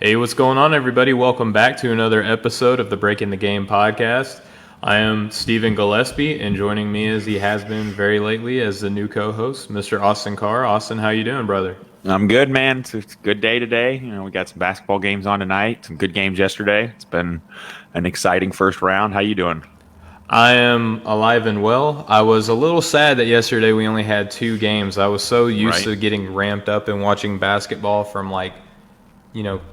Hey, what's going on, everybody? Welcome back to another episode of the Breaking the Game podcast. I am Stephen Gillespie, and joining me as he has been very lately as the new co-host, Mr. Austin Carr. Austin, how you doing, brother? I'm good, man. It's a good day today. We got some basketball games on tonight, some good games yesterday. It's been an exciting first round. How you doing? I am alive and well. I was a little sad that yesterday we only had two games. I was so used Right. to getting ramped up and watching basketball from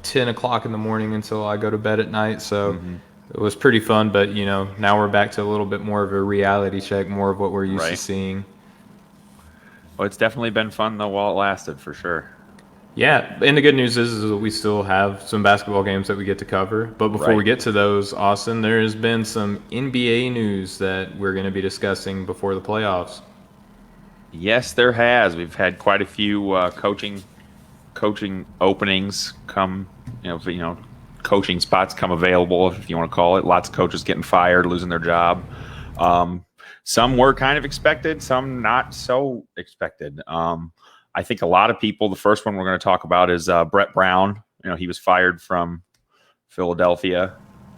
10 o'clock in the morning until I go to bed at night. So hmm it was pretty fun, but, now we're back to a little bit more of a reality check, more of what we're used to Right. seeing. Well, it's definitely been fun though while it lasted, for sure. Yeah, and the good news is that we still have some basketball games that we get to cover. But before we Right. get to those, Austin, there has been some NBA news that we're going to be discussing before the playoffs. Yes, there has. We've had quite a few coaching openings come. Coaching spots come available, if you want to call it. Lots of coaches getting fired, losing their job. Um, some were kind of expected, some not so expected. I think a lot of people. The first one we're going to talk about is Brett Brown. He was fired from Philadelphia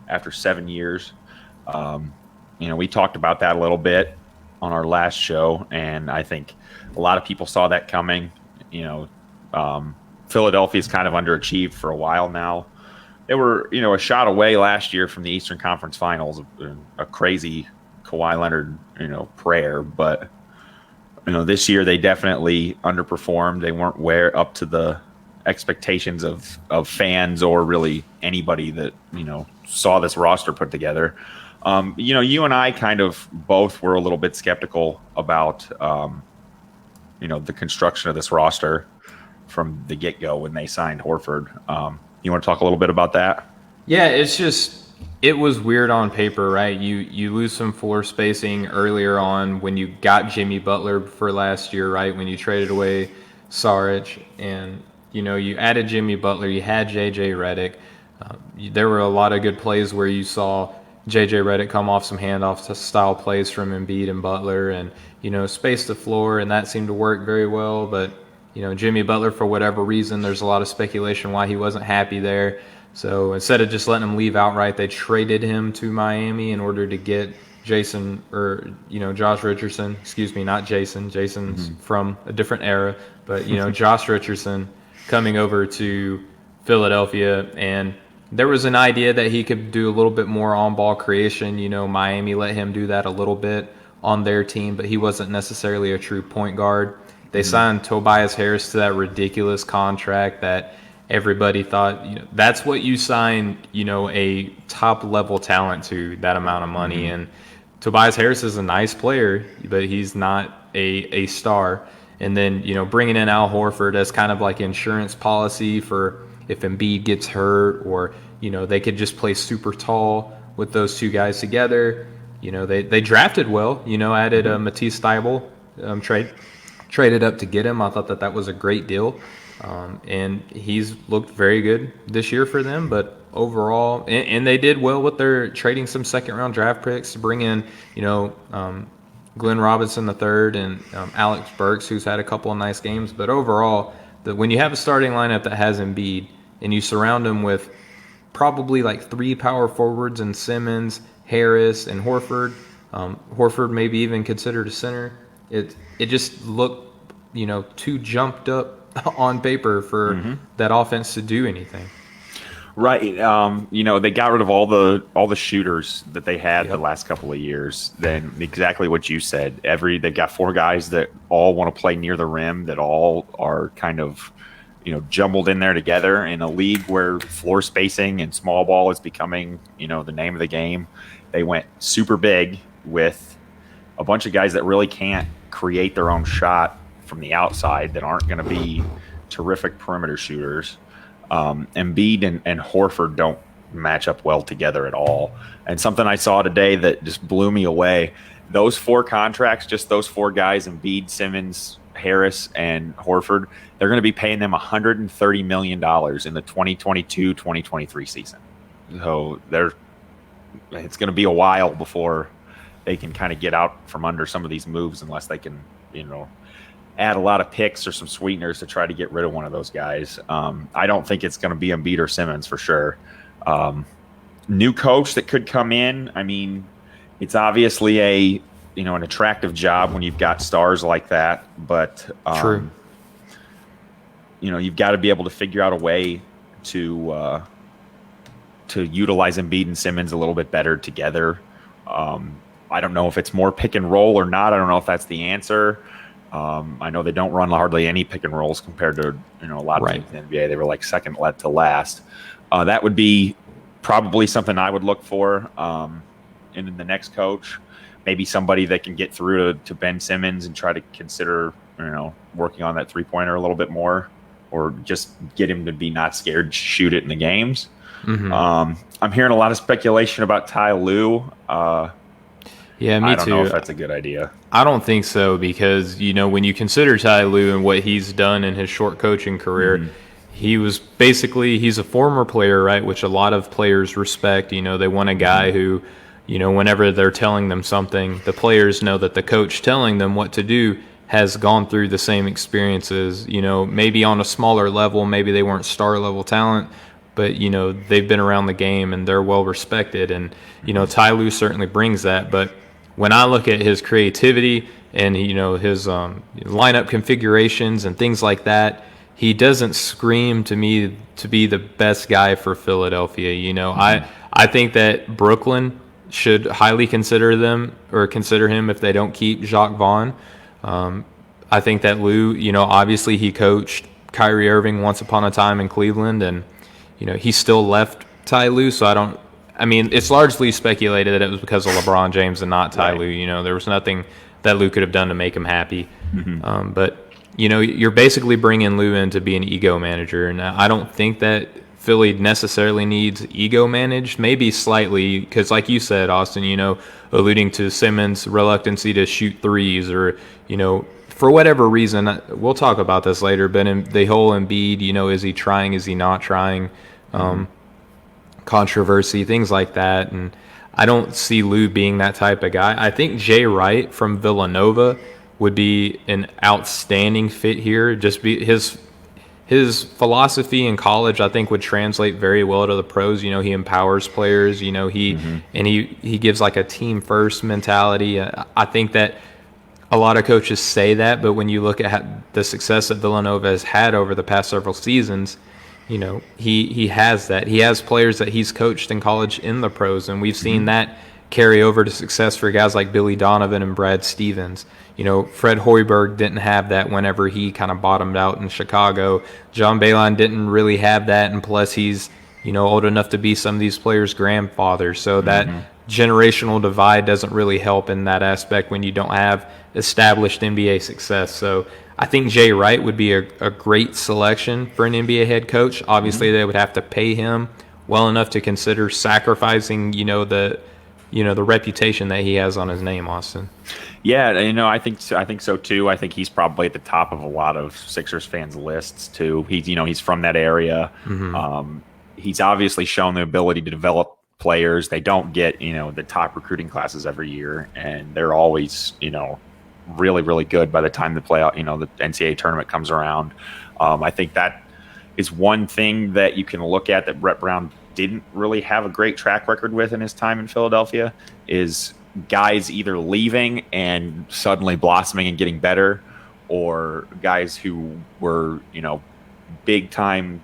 after 7 years. We talked about that a little bit on our last show, and I think a lot of people saw that coming. Philadelphia's kind of underachieved for a while now. They were, a shot away last year from the Eastern Conference Finals, a crazy Kawhi Leonard, prayer. But, this year they definitely underperformed. They weren't up to the expectations of fans or really anybody that, saw this roster put together. You and I kind of both were a little bit skeptical about, the construction of this roster from the get-go when they signed Horford. You want to talk a little bit about that? Yeah, it was weird on paper, right? You lose some floor spacing earlier on when you got Jimmy Butler for last year, right? When you traded away Saric and, you added Jimmy Butler, you had JJ Redick. There were a lot of good plays where you saw JJ Redick come off some handoff style plays from Embiid and Butler and, space the floor, and that seemed to work very well. But, Jimmy Butler, for whatever reason, there's a lot of speculation why he wasn't happy there. So instead of just letting him leave outright, they traded him to Miami in order to get Josh Richardson. Excuse me, not Jason. Jason's from a different era. But, Josh Richardson coming over to Philadelphia. And there was an idea that he could do a little bit more on-ball creation. Miami let him do that a little bit on their team, but he wasn't necessarily a true point guard. They signed Tobias Harris to that ridiculous contract that everybody thought, that's what you sign, a top-level talent to, that amount of money. And Tobias Harris is a nice player, but he's not a star. And then, bringing in Al Horford as kind of like insurance policy for if Embiid gets hurt or, they could just play super tall with those two guys together. They drafted well, added Matisse Thybulle, traded up to get him. I thought that was a great deal. And he's looked very good this year for them. But overall, and they did well with their trading some second-round draft picks to bring in, Glenn Robinson III and Alex Burks, who's had a couple of nice games. But overall, when you have a starting lineup that has Embiid and you surround him with probably like three power forwards and Simmons, Harris, and Horford, Horford maybe even considered a center, it just looked, too jumped up on paper for that offense to do anything. Right. They got rid of all the shooters that they had the last couple of years. Then exactly what you said. They've got four guys that all want to play near the rim, that all are kind of, jumbled in there together in a league where floor spacing and small ball is becoming, the name of the game. They went super big with a bunch of guys that really can't create their own shot from the outside, that aren't going to be terrific perimeter shooters. Embiid and Horford don't match up well together at all. And something I saw today that just blew me away, those four contracts, just those four guys, Embiid, Simmons, Harris, and Horford, they're going to be paying them $130 million in the 2022-2023 season. So it's going to be a while before they can kind of get out from under some of these moves, unless they can, add a lot of picks or some sweeteners to try to get rid of one of those guys. I don't think it's going to be Embiid or Simmons for sure. New coach that could come in. I mean, it's obviously an attractive job when you've got stars like that, but True. You've got to be able to figure out a way to utilize Embiid and Simmons a little bit better together. I don't know if it's more pick and roll or not. I don't know if that's the answer. I know they don't run hardly any pick and rolls compared to a lot of teams in the NBA. They were like second to last. That would be probably something I would look for in the next coach. Maybe somebody that can get through to Ben Simmons and try to consider working on that 3-pointer a little bit more, or just get him to be not scared to shoot it in the games. Mm-hmm. I'm hearing a lot of speculation about Ty Lue. Yeah, me too. I don't know if that's a good idea. I don't think so, because when you consider Ty Lue and what he's done in his short coaching career, he's a former player, right? Which a lot of players respect. They want a guy who, whenever they're telling them something, the players know that the coach telling them what to do has gone through the same experiences. Maybe on a smaller level, maybe they weren't star level talent, but they've been around the game and they're well respected. And Ty Lue certainly brings that. But when I look at his creativity and his lineup configurations and things like that, he doesn't scream to me to be the best guy for Philadelphia. I think that Brooklyn should highly consider him if they don't keep Jacques Vaughn. I think that Lue, obviously he coached Kyrie Irving once upon a time in Cleveland, and he still left Ty Lue, so it's largely speculated that it was because of LeBron James and not Ty Lue. There was nothing that Lue could have done to make him happy. Mm-hmm. But you're basically bringing Lue in to be an ego manager, and I don't think that Philly necessarily needs ego managed. Maybe slightly, because like you said, Austin, alluding to Simmons' reluctancy to shoot threes, or for whatever reason, we'll talk about this later, but in the whole Embiid, is he trying, is he not trying, controversy, things like that. And I don't see Lue being that type of guy. I think Jay Wright from Villanova would be an outstanding fit here. Just be his philosophy in college, I think, would translate very well to the pros. He empowers players. He gives like a team first mentality. I think that a lot of coaches say that, but when you look at the success that Villanova has had over the past several seasons, he has that. He has players that he's coached in college in the pros, and we've seen that carry over to success for guys like Billy Donovan and Brad Stevens. Fred Hoiberg didn't have that whenever he kind of bottomed out in Chicago. John Beilein didn't really have that, and plus he's old enough to be some of these players' grandfather. So that generational divide doesn't really help in that aspect when you don't have established NBA success. So I think Jay Wright would be a great selection for an NBA head coach. Obviously, they would have to pay him well enough to consider sacrificing, the reputation that he has on his name, Austin. Yeah, I think so too. I think he's probably at the top of a lot of Sixers fans' lists too. He's from that area. Mm-hmm. He's obviously shown the ability to develop players. They don't get the top recruiting classes every year, and they're always really, really good by the time the playoff, the NCAA tournament comes around. I think that is one thing that you can look at that Brett Brown didn't really have a great track record with in his time in Philadelphia, is guys either leaving and suddenly blossoming and getting better, or guys who were, big time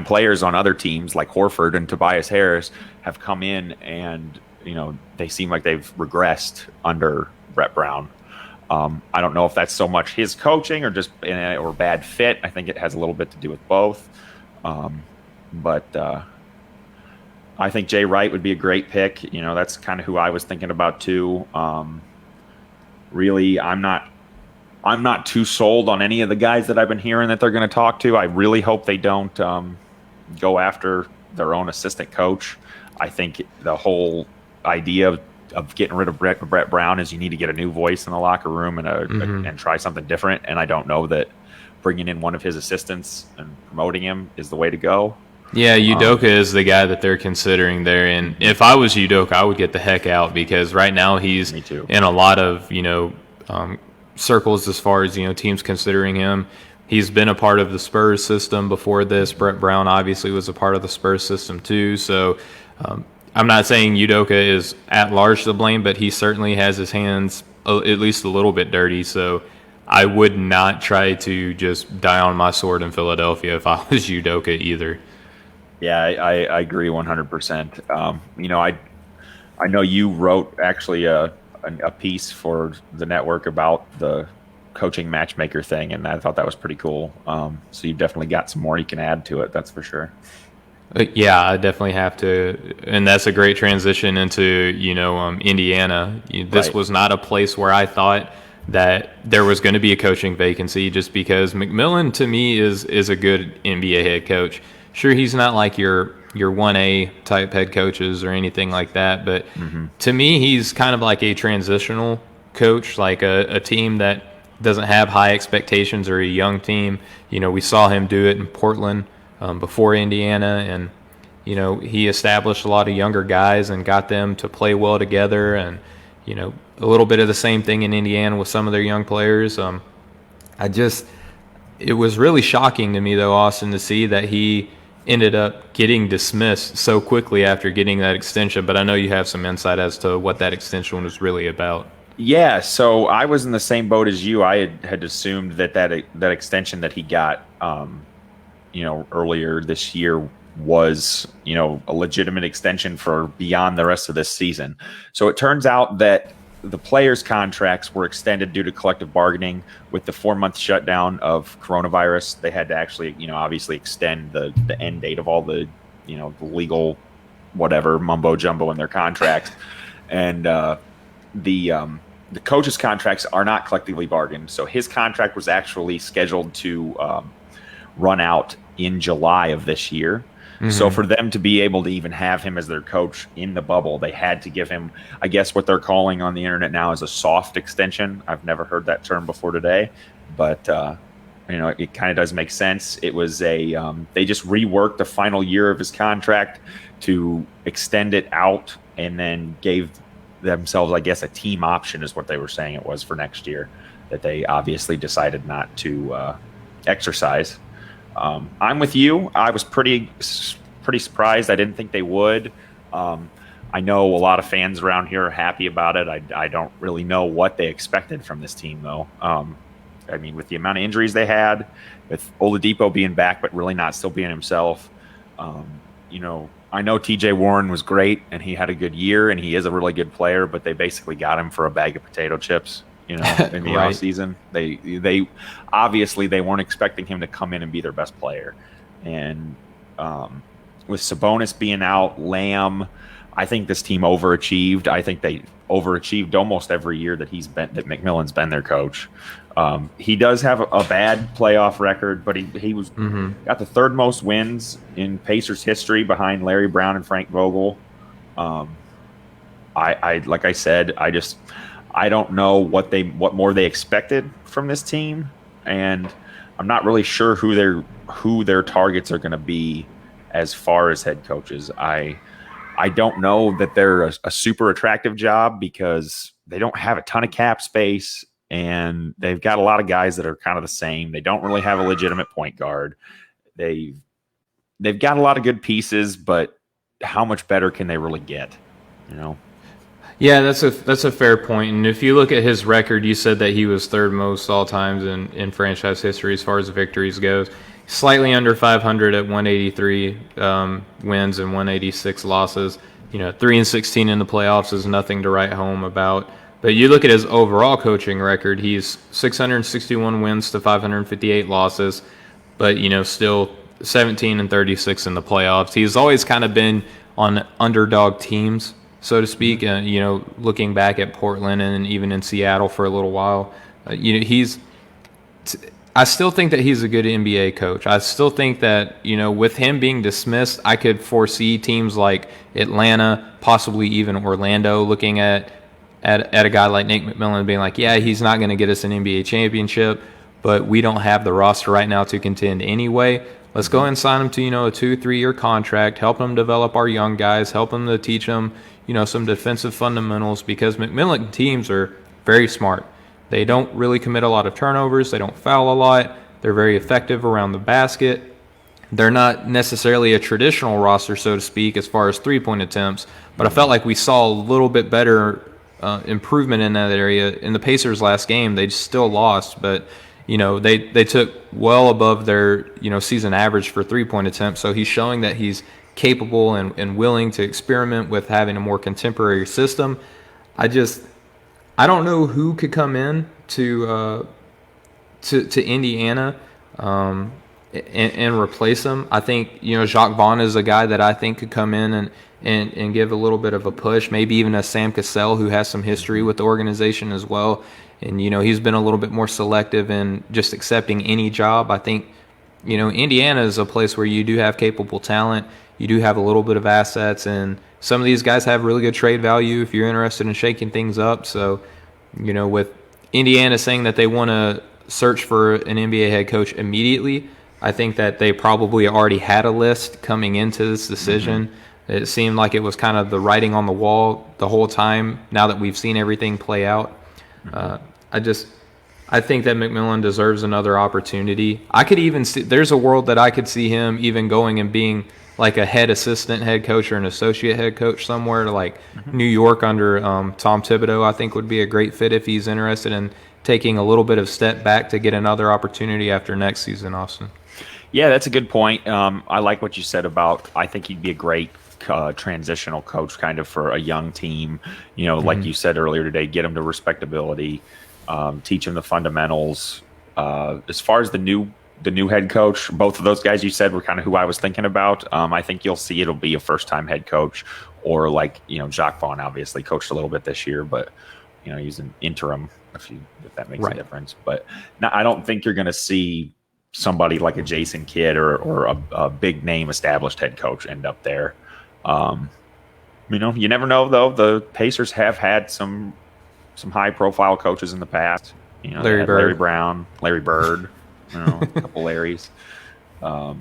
players on other teams like Horford and Tobias Harris have come in and, they seem like they've regressed under Brett Brown. I don't know if that's so much his coaching or just or bad fit. I think it has a little bit to do with both. But I think Jay Wright would be a great pick. That's kind of who I was thinking about too. Really, I'm not too sold on any of the guys that I've been hearing that they're going to talk to. I really hope they don't go after their own assistant coach. I think the whole idea of getting rid of Brett Brown is you need to get a new voice in the locker room and try something different. And I don't know that bringing in one of his assistants and promoting him is the way to go. Yeah, Udoka is the guy that they're considering there. And if I was Udoka, I would get the heck out, because right now he's in a lot of, circles as far as, teams considering him. He's been a part of the Spurs system before this. Brett Brown obviously was a part of the Spurs system too. So I'm not saying Udoka is at large to blame, but he certainly has his hands at least a little bit dirty. So I would not try to just die on my sword in Philadelphia if I was Udoka either. Yeah, I agree 100%. I know you wrote actually a piece for the network about the coaching matchmaker thing, and I thought that was pretty cool. So you've definitely got some more you can add to it, that's for sure. Yeah, I definitely have to, and that's a great transition into Indiana. This Right. was not a place where I thought that there was going to be a coaching vacancy, just because McMillan to me is a good NBA head coach. Sure, he's not like your 1A type head coaches or anything like that, but to me, he's kind of like a transitional coach, like a team that doesn't have high expectations or a young team. We saw him do it in Portland before Indiana, and he established a lot of younger guys and got them to play well together, and a little bit of the same thing in Indiana with some of their young players. It was really shocking to me though, Austin, to see that he ended up getting dismissed so quickly after getting that extension. But I know you have some insight as to what that extension was really about. Yeah, so I was in the same boat as you. I had assumed that extension that he got, earlier this year was, a legitimate extension for beyond the rest of this season. So it turns out that the players' contracts were extended due to collective bargaining with the 4-month shutdown of coronavirus. They had to actually, obviously extend the end date of all the, the legal whatever mumbo jumbo in their contracts. And the coaches' contracts are not collectively bargained. So his contract was actually scheduled to run out in July of this year. Mm-hmm. So for them to be able to even have him as their coach in the bubble, they had to give him, I guess what they're calling on the internet now is a soft extension. I've never heard that term before today, but it kind of does make sense. It was they just reworked the final year of his contract to extend it out, and then gave themselves, I guess, a team option is what they were saying it was for next year, that they obviously decided not to exercise. I'm with you. I was pretty surprised. I didn't think they would. I know a lot of fans around here are happy about it. I don't really know what they expected from this team, though. With the amount of injuries they had, with Oladipo being back but really not still being himself, I know TJ Warren was great and he had a good year and he is a really good player, but they basically got him for a bag of potato chips. In the right. offseason. They obviously they weren't expecting him to come in and be their best player. And with Sabonis being out, Lamb, I think this team overachieved. I think they overachieved almost every year that McMillan's been their coach. He does have a bad playoff record, but he was got the third most wins in Pacers history behind Larry Brown and Frank Vogel. I like I said, I don't know what more they expected from this team, and I'm not really sure who their targets are going to be as far as head coaches. I don't know that they're a super attractive job because they don't have a ton of cap space, and they've got a lot of guys that are kind of the same. They don't really have a legitimate point guard. They've got a lot of good pieces, but how much better can they really get? Yeah, that's a fair point. And if you look at his record, you said that he was third most all times in franchise history as far as victories goes. Slightly under 500 at 183 wins and 186 losses. 3-16 in the playoffs is nothing to write home about. But you look at his overall coaching record, he's 661 wins to 558 losses, but still 17-36 in the playoffs. He's always kind of been on underdog teams, so to speak. Looking back at Portland and even in Seattle for a little while, I still think that he's a good NBA coach. I still think that with him being dismissed, I could foresee teams like Atlanta, possibly even Orlando, looking at a guy like Nate McMillan being like, yeah, he's not going to get us an NBA championship, but we don't have the roster right now to contend anyway. Let's go and sign him to a 2-3 year contract, help him develop our young guys, help him to teach them some defensive fundamentals, because McMillan teams are very smart. They don't really commit a lot of turnovers. They don't foul a lot. They're very effective around the basket. They're not necessarily a traditional roster, so to speak, as far as three-point attempts, but I felt like we saw a little bit better improvement in that area. In the Pacers' last game, they still lost, but they took well above their season average for three-point attempts. So he's showing that he's capable and willing to experiment with having a more contemporary system. I don't know who could come in to Indiana and replace him. I think Jacques Vaughn is a guy that I think could come in and give a little bit of a push. Maybe even a Sam Cassell, who has some history with the organization as well. And he's been a little bit more selective in just accepting any job. I think Indiana is a place where you do have capable talent. You do have a little bit of assets, and some of these guys have really good trade value if you're interested in shaking things up. So, with Indiana saying that they want to search for an NBA head coach immediately, I think that they probably already had a list coming into this decision. Mm-hmm. It seemed like it was kind of the writing on the wall the whole time, now that we've seen everything play out. I think that McMillan deserves another opportunity. I could even see, there's a world that I could see him even going and being like a head assistant head coach or an associate head coach somewhere to like New York under Tom Thibodeau. I think would be a great fit if he's interested in taking a little bit of step back to get another opportunity after next season, Austin. Yeah, that's a good point. I like what you said about, I think he'd be a great transitional coach kind of for a young team. Like you said earlier today, get them to respectability, teach them the fundamentals. As far as the new head coach, both of those guys you said were kind of who I was thinking about. I think you'll see it'll be a first-time head coach, or like Jacques Vaughn obviously coached a little bit this year, but he's an interim if that makes a difference. But I don't think you're going to see somebody like a Jason Kidd or a big name established head coach end up there. You never know though. The Pacers have had some high profile coaches in the past. Larry Brown, Larry Bird, a couple Larrys.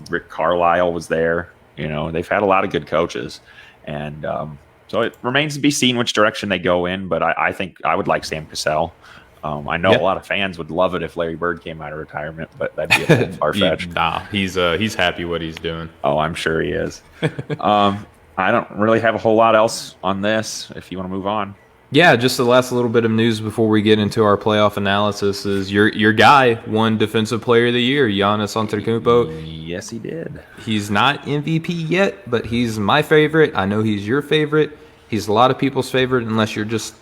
Rick Carlisle was there. They've had a lot of good coaches, and so it remains to be seen which direction they go in. But I think I would like Sam Cassell. I know a lot of fans would love it if Larry Bird came out of retirement, but that'd be a little far-fetched. He's happy what he's doing. Oh, I'm sure he is. I don't really have a whole lot else on this if you want to move on. Yeah, just the last little bit of news before we get into our playoff analysis is your guy won Defensive Player of the Year, Giannis Antetokounmpo. Yes, he did. He's not MVP yet, but he's my favorite. I know he's your favorite. He's a lot of people's favorite, unless you're just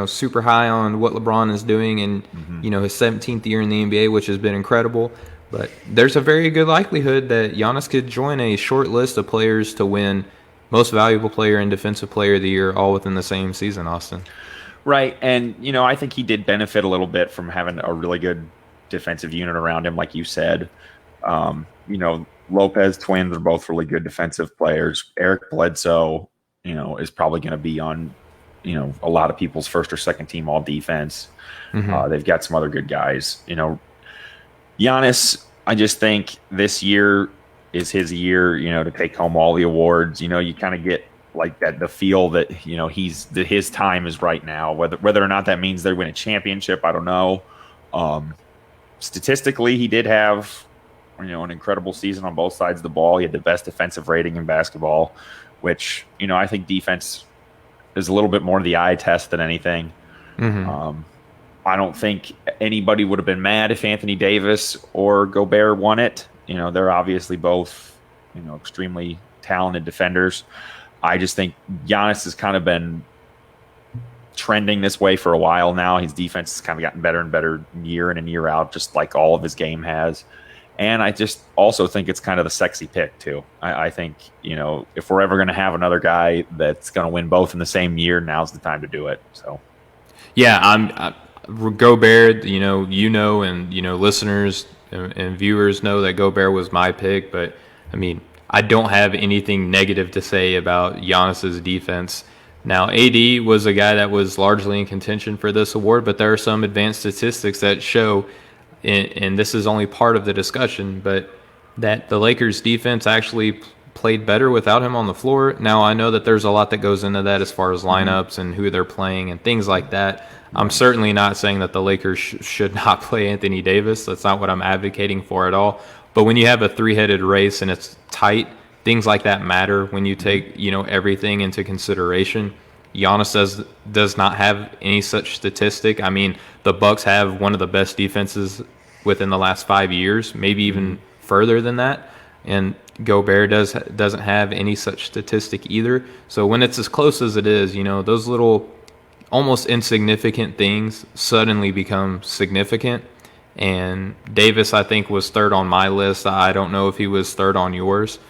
super high on what LeBron is doing in his 17th year in the NBA, which has been incredible. But there's a very good likelihood that Giannis could join a short list of players to win Most Valuable Player and Defensive Player of the Year all within the same season, Austin. Right, and I think he did benefit a little bit from having a really good defensive unit around him, like you said. Lopez twins are both really good defensive players. Eric Bledsoe, is probably going to be on a lot of people's first or second team all defense. They've got some other good guys. Giannis, I just think this year is his year, to take home all the awards. You kind of get like that, the feel that, his time is right now. Whether or not that means they win a championship, I don't know. Statistically, he did have, an incredible season on both sides of the ball. He had the best defensive rating in basketball, which, I think defense is a little bit more the eye test than anything. I don't think anybody would have been mad if Anthony Davis or Gobert won it. They're obviously both, extremely talented defenders. I just think Giannis has kind of been trending this way for a while now. His defense has kind of gotten better and better year in and year out, just like all of his game has. And I just also think it's kind of the sexy pick, too. I think, if we're ever going to have another guy that's going to win both in the same year, now's the time to do it. So, yeah, Gobert, and, listeners and viewers know that Gobert was my pick. But, I don't have anything negative to say about Giannis's defense. Now, AD was a guy that was largely in contention for this award, but there are some advanced statistics that show, and this is only part of the discussion, but that the Lakers' defense actually played better without him on the floor. Now, I know that there's a lot that goes into that as far as lineups and who they're playing and things like that. I'm certainly not saying that the Lakers should not play Anthony Davis. That's not what I'm advocating for at all. But when you have a three-headed race and it's tight, things like that matter when you take, everything into consideration. Giannis does not have any such statistic. I mean, the Bucks have one of the best defenses within the last 5 years, maybe even further than that. And Gobert doesn't have any such statistic either. So when it's as close as it is, those little almost insignificant things suddenly become significant. And Davis, I think, was third on my list. I don't know if he was third on yours.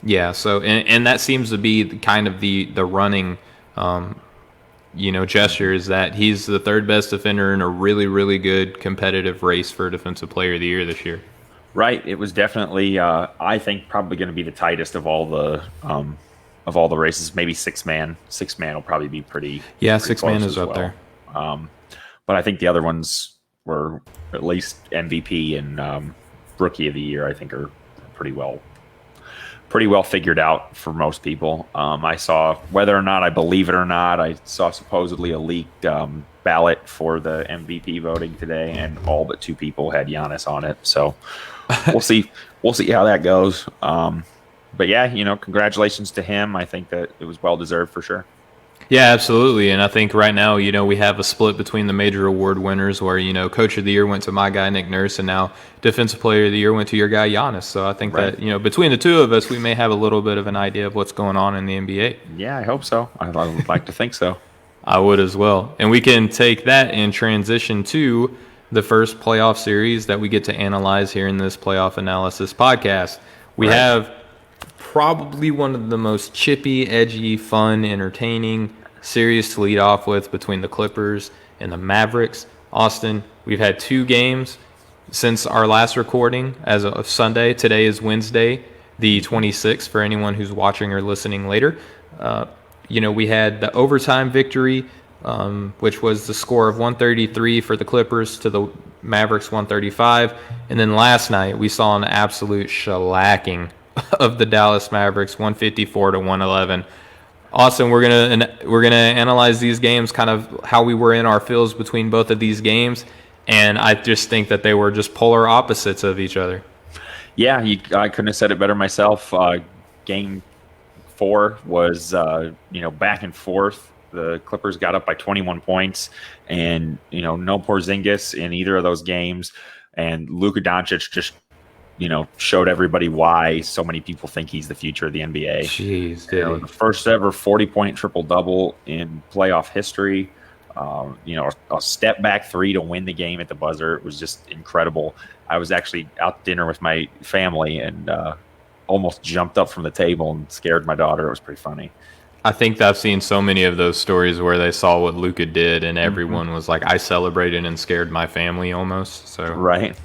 Yeah. So, and that seems to be kind of the running, gesture is that he's the third best defender in a really, really good competitive race for Defensive Player of the Year this year. Right. It was definitely, I think, probably going to be the tightest of all the races. Maybe six man. Six man will probably be pretty. Yeah, pretty six man is up well. there. But I think the other ones were at least MVP and Rookie of the Year. I think are pretty well figured out for most people. I saw, whether or not I believe it or not, I saw supposedly a leaked ballot for the MVP voting today, and all but two people had Giannis on it. So we'll see how that goes. But yeah, congratulations to him. I think that it was well deserved for sure. Yeah, absolutely. And I think right now, we have a split between the major award winners where, Coach of the Year went to my guy, Nick Nurse, and now Defensive Player of the Year went to your guy, Giannis. So I think that, between the two of us, we may have a little bit of an idea of what's going on in the NBA. Yeah, I hope so. I would like to think so. I would as well. And we can take that and transition to the first playoff series that we get to analyze here in this playoff analysis podcast. We have probably one of the most chippy, edgy, fun, entertaining series to lead off with between the Clippers and the Mavericks. Austin, we've had two games since our last recording as of Sunday. Today is Wednesday, the 26th, for anyone who's watching or listening later. We had the overtime victory, which was the score of 133 for the Clippers to the Mavericks 135. And then last night we saw an absolute shellacking of the Dallas Mavericks 154 to 111. Austin, we're gonna analyze these games, kind of how we were in our feels between both of these games, and I just think that they were just polar opposites of each other. Yeah, I couldn't have said it better myself. Game 4 was back and forth. The Clippers got up by 21 points, and no Porzingis in either of those games, and Luka Doncic just showed everybody why so many people think he's the future of the NBA. Jeez, the first ever 40-point triple-double in playoff history. A step back three to win the game at the buzzer. It was just incredible. I was actually out to dinner with my family and almost jumped up from the table and scared my daughter. It was pretty funny. I think I've seen so many of those stories where they saw what Luka did and everyone was like, I celebrated and scared my family almost. So right.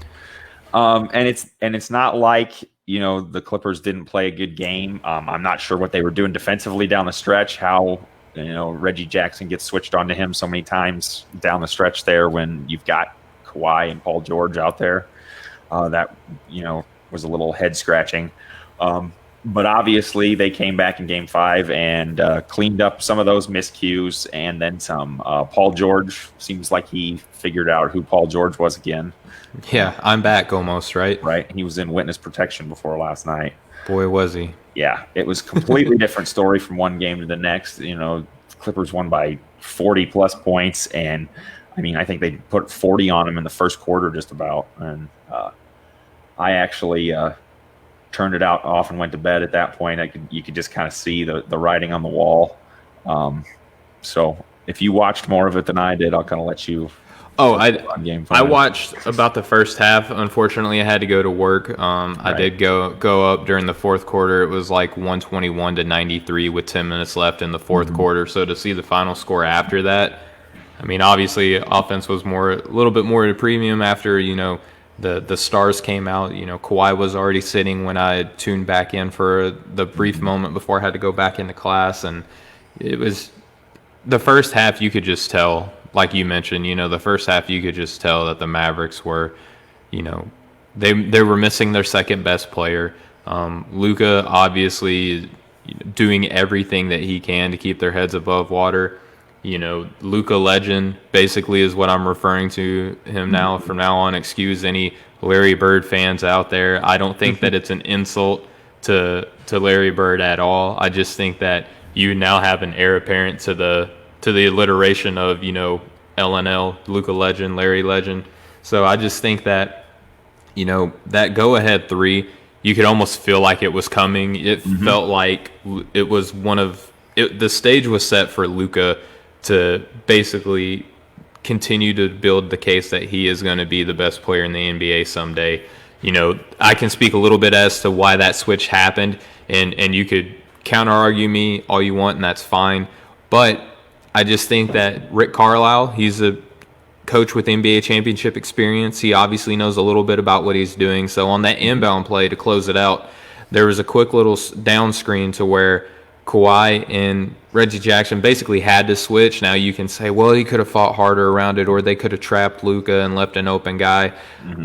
And it's not like the Clippers didn't play a good game. I'm not sure what they were doing defensively down the stretch. How Reggie Jackson gets switched onto him so many times down the stretch there when you've got Kawhi and Paul George out there. That was a little head scratching. But obviously they came back in Game 5 and cleaned up some of those miscues and then some. Paul George seems like he figured out who Paul George was again. Yeah, I'm back almost, right? Right. He was in witness protection before last night. Boy, was he. Yeah, it was a completely different story from one game to the next. Clippers won by 40-plus points, and, I think they put 40 on them in the first quarter just about. And I actually turned it off and went to bed at that point. You could just kind of see the writing on the wall. So if you watched more of it than I did, I'll kind of let you. I watched about the first half. Unfortunately, I had to go to work. I did go up during the fourth quarter. It was like 121 to 93 with 10 minutes left in the fourth quarter. So to see the final score after that, obviously offense was a little bit more at a premium after the stars came out. Kawhi was already sitting when I tuned back in for the brief moment before I had to go back into class, and it was the first half. You could just tell. Like you mentioned, the first half you could just tell that the Mavericks were, they were missing their second best player. Luka obviously doing everything that he can to keep their heads above water. Luka legend basically is what I'm referring to him now from now on. Excuse any Larry Bird fans out there. I don't think that it's an insult to Larry Bird at all. I just think that you now have an heir apparent to the alliteration of LNL, Luka legend, Larry legend. So I just think that that go ahead three, you could almost feel like it was coming. It felt like it was the stage was set for Luka to basically continue to build the case that he is going to be the best player in the NBA someday. I can speak a little bit as to why that switch happened, and you could counter argue me all you want, and that's fine. But I just think that Rick Carlisle, he's a coach with NBA championship experience. He obviously knows a little bit about what he's doing. So on that inbound play to close it out, there was a quick little down screen to where Kawhi and Reggie Jackson basically had to switch. Now you can say, well, he could have fought harder around it, or they could have trapped Luka and left an open guy.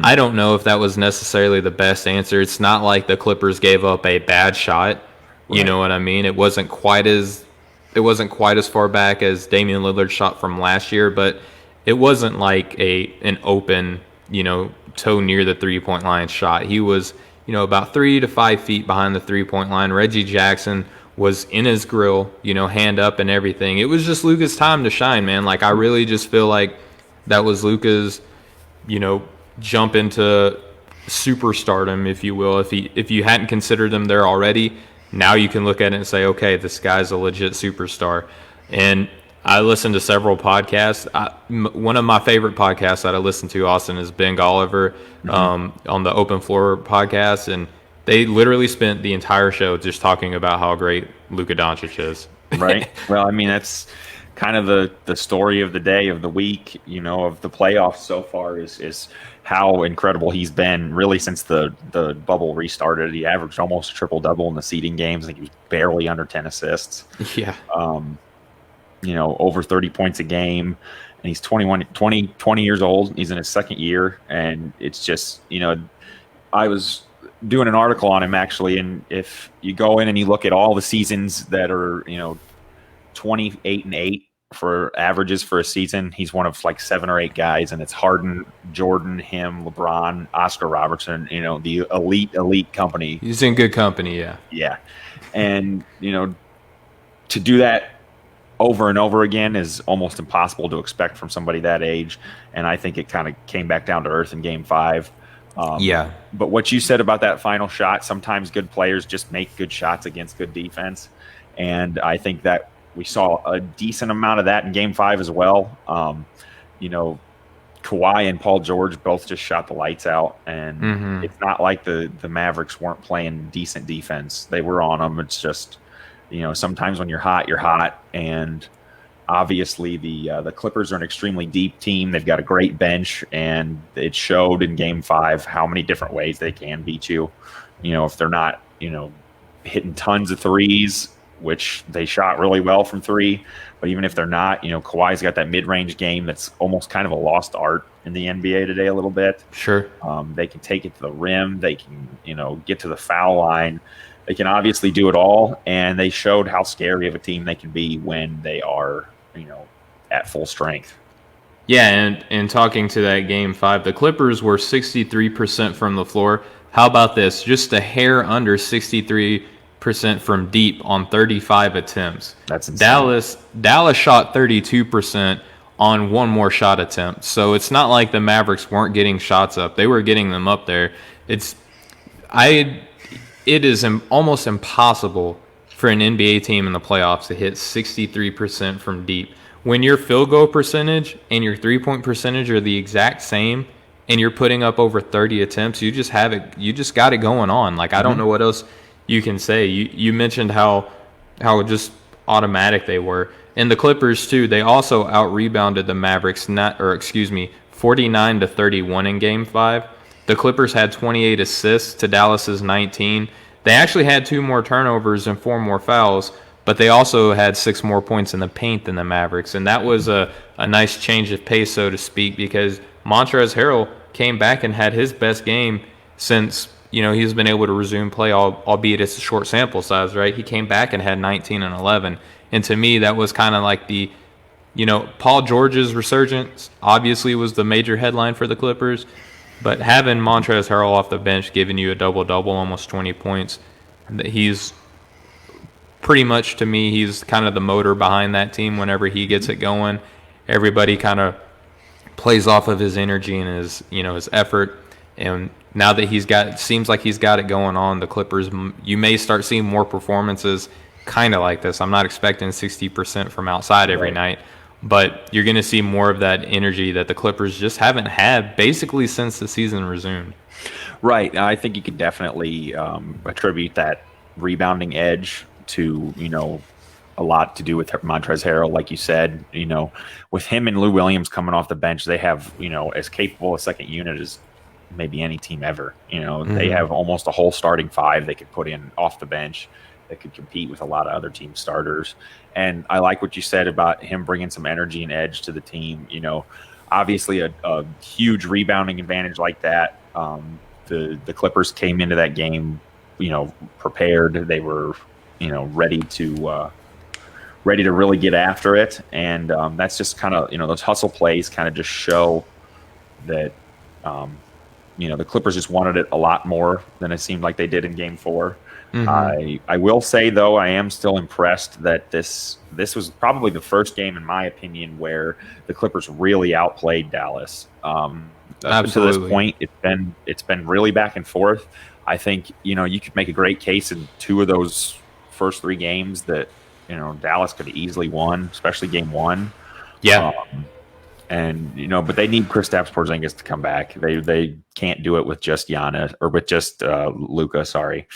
I don't know if that was necessarily the best answer. It's not like the Clippers gave up a bad shot. Right. You know what I mean? It wasn't quite as far back as Damian Lillard's shot from last year, but it wasn't like an open, toe near the 3-point line shot. He was, about 3 to 5 feet behind the 3-point line. Reggie Jackson was in his grill, hand up and everything. It was just Luka's time to shine, man. Like, I really just feel like that was Luka's, jump into superstardom, if you will. If you hadn't considered him there already, now you can look at it and say, okay, this guy's a legit superstar. And I listened to several podcasts. One of my favorite podcasts that I listen to, Austin, is Ben Golliver on the Open Floor podcast, and they literally spent the entire show just talking about how great Luka Doncic is. Right. Well, I mean, that's kind of the story of the day, of the week, of the playoffs so far is how incredible he's been really since the bubble restarted. He averaged almost a triple-double in the seeding games. I think he was barely under 10 assists. Yeah. Over 30 points a game, and he's 20 years old. He's in his second year, and it's just, I was doing an article on him actually, and if you go in and you look at all the seasons that are, 28-8 for averages for a season, he's one of like 7 or 8 guys, and it's Harden, Jordan, him, LeBron, Oscar Robertson, the elite company. He's in good company, yeah. Yeah. And, to do that over and over again is almost impossible to expect from somebody that age. And I think it kind of came back down to earth in Game 5. Yeah. But what you said about that final shot, sometimes good players just make good shots against good defense. And I think that we saw a decent amount of that in Game 5 as well. Kawhi and Paul George both just shot the lights out. And it's not like the Mavericks weren't playing decent defense. They were on them. It's just, sometimes when you're hot, you're hot. And obviously the Clippers are an extremely deep team. They've got a great bench, and it showed in Game 5 how many different ways they can beat you. If they're not, hitting tons of threes, which they shot really well from 3. But even if they're not, Kawhi's got that mid-range game that's almost kind of a lost art in the NBA today a little bit. Sure. They can take it to the rim. They can, get to the foul line. They can obviously do it all, and they showed how scary of a team they can be when they are, at full strength. Yeah, and talking to that Game 5, the Clippers were 63% from the floor. How about this? Just a hair under 63% from deep on 35 attempts. That's insane. Dallas shot 32% on one more shot attempt. So it's not like the Mavericks weren't getting shots up. They were getting them up there. It is almost impossible for an NBA team in the playoffs to hit 63% from deep. When your field goal percentage and your three-point percentage are the exact same, and you're putting up over 30 attempts, you just got it going on. Like, I don't know what else you can say. You mentioned how just automatic they were. And the Clippers too, they also out-rebounded the Mavericks 49-31 in Game 5. The Clippers had 28 assists to Dallas's 19. They actually had 2 more turnovers and 4 more fouls, but they also had 6 more points in the paint than the Mavericks. And that was a nice change of pace, so to speak, because Montrezl Harrell came back and had his best game since, he's been able to resume play, albeit it's a short sample size, right? He came back and had 19 and 11. And to me, that was kind of like the Paul George's resurgence obviously was the major headline for the Clippers, but having Montrezl Harrell off the bench giving you a double-double, almost 20 points, he's pretty much, to me, he's kind of the motor behind that team. Whenever he gets it going, everybody kind of plays off of his energy and his effort. And now that seems like he's got it going on, the Clippers, you may start seeing more performances kind of like this. I'm not expecting 60% from outside every night, but you're going to see more of that energy that the Clippers just haven't had basically since the season resumed. Right. I think you could definitely attribute that rebounding edge to, a lot to do with Montrezl Harrell, like you said. With him and Lou Williams coming off the bench, they have, as capable a second unit as maybe any team ever. They have almost a whole starting five they could put in off the bench that could compete with a lot of other team starters. And I like what you said about him bringing some energy and edge to the team. Obviously a huge rebounding advantage like that. The Clippers came into that game, prepared. They were, ready to really get after it. And that's just kind of, those hustle plays kind of just show that, the Clippers just wanted it a lot more than it seemed like they did in Game 4. I will say, though, I am still impressed that this was probably the first game, in my opinion, where the Clippers really outplayed Dallas. Up to this point, it's been really back and forth. I think you could make a great case in two of those first three games that Dallas could have easily won, especially Game 1. Yeah. But they need Kristaps Porzingis to come back. They can't do it with just Giannis or with just Luka. Sorry,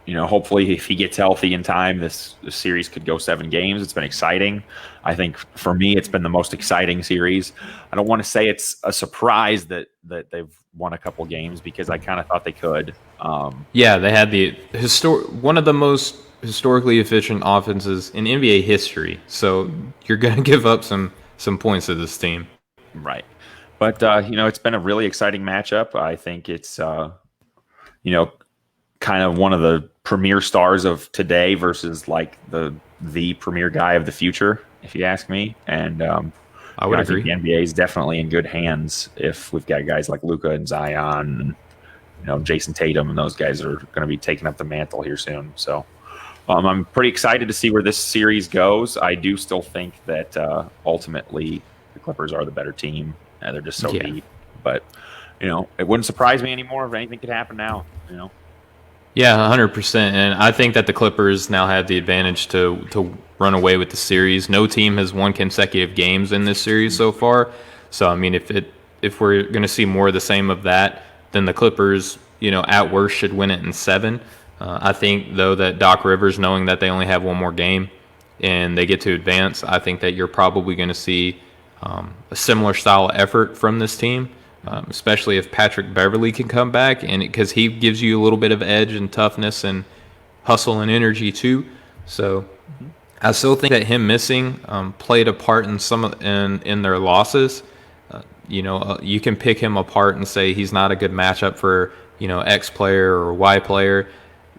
hopefully if he gets healthy in time, this series could go 7 games. It's been exciting. I think for me, it's been the most exciting series. I don't want to say it's a surprise that they've won a couple games because I kind of thought they could. They had one of the most historically efficient offenses in NBA history. So you're going to give up some points to this team. Right. But, it's been a really exciting matchup. I think it's, kind of one of the premier stars of today versus like the premier guy of the future, if you ask me. And I would agree. Think the NBA is definitely in good hands if we've got guys like Luka and Zion and, Jason Tatum, and those guys are going to be taking up the mantle here soon. So, I'm pretty excited to see where this series goes. I do still think that ultimately the Clippers are the better team. They're just so deep. But, it wouldn't surprise me anymore if anything could happen now, Yeah, 100%. And I think that the Clippers now have the advantage to run away with the series. No team has won consecutive games in this series so far. So, I mean, if we're going to see more of the same of that, then the Clippers, at worst should win it in 7. I think, though, that Doc Rivers, knowing that they only have one more game and they get to advance, I think that you're probably going to see a similar style of effort from this team, especially if Patrick Beverley can come back, and because he gives you a little bit of edge and toughness and hustle and energy too. So I still think that him missing played a part in in their losses. You can pick him apart and say he's not a good matchup for X player or Y player.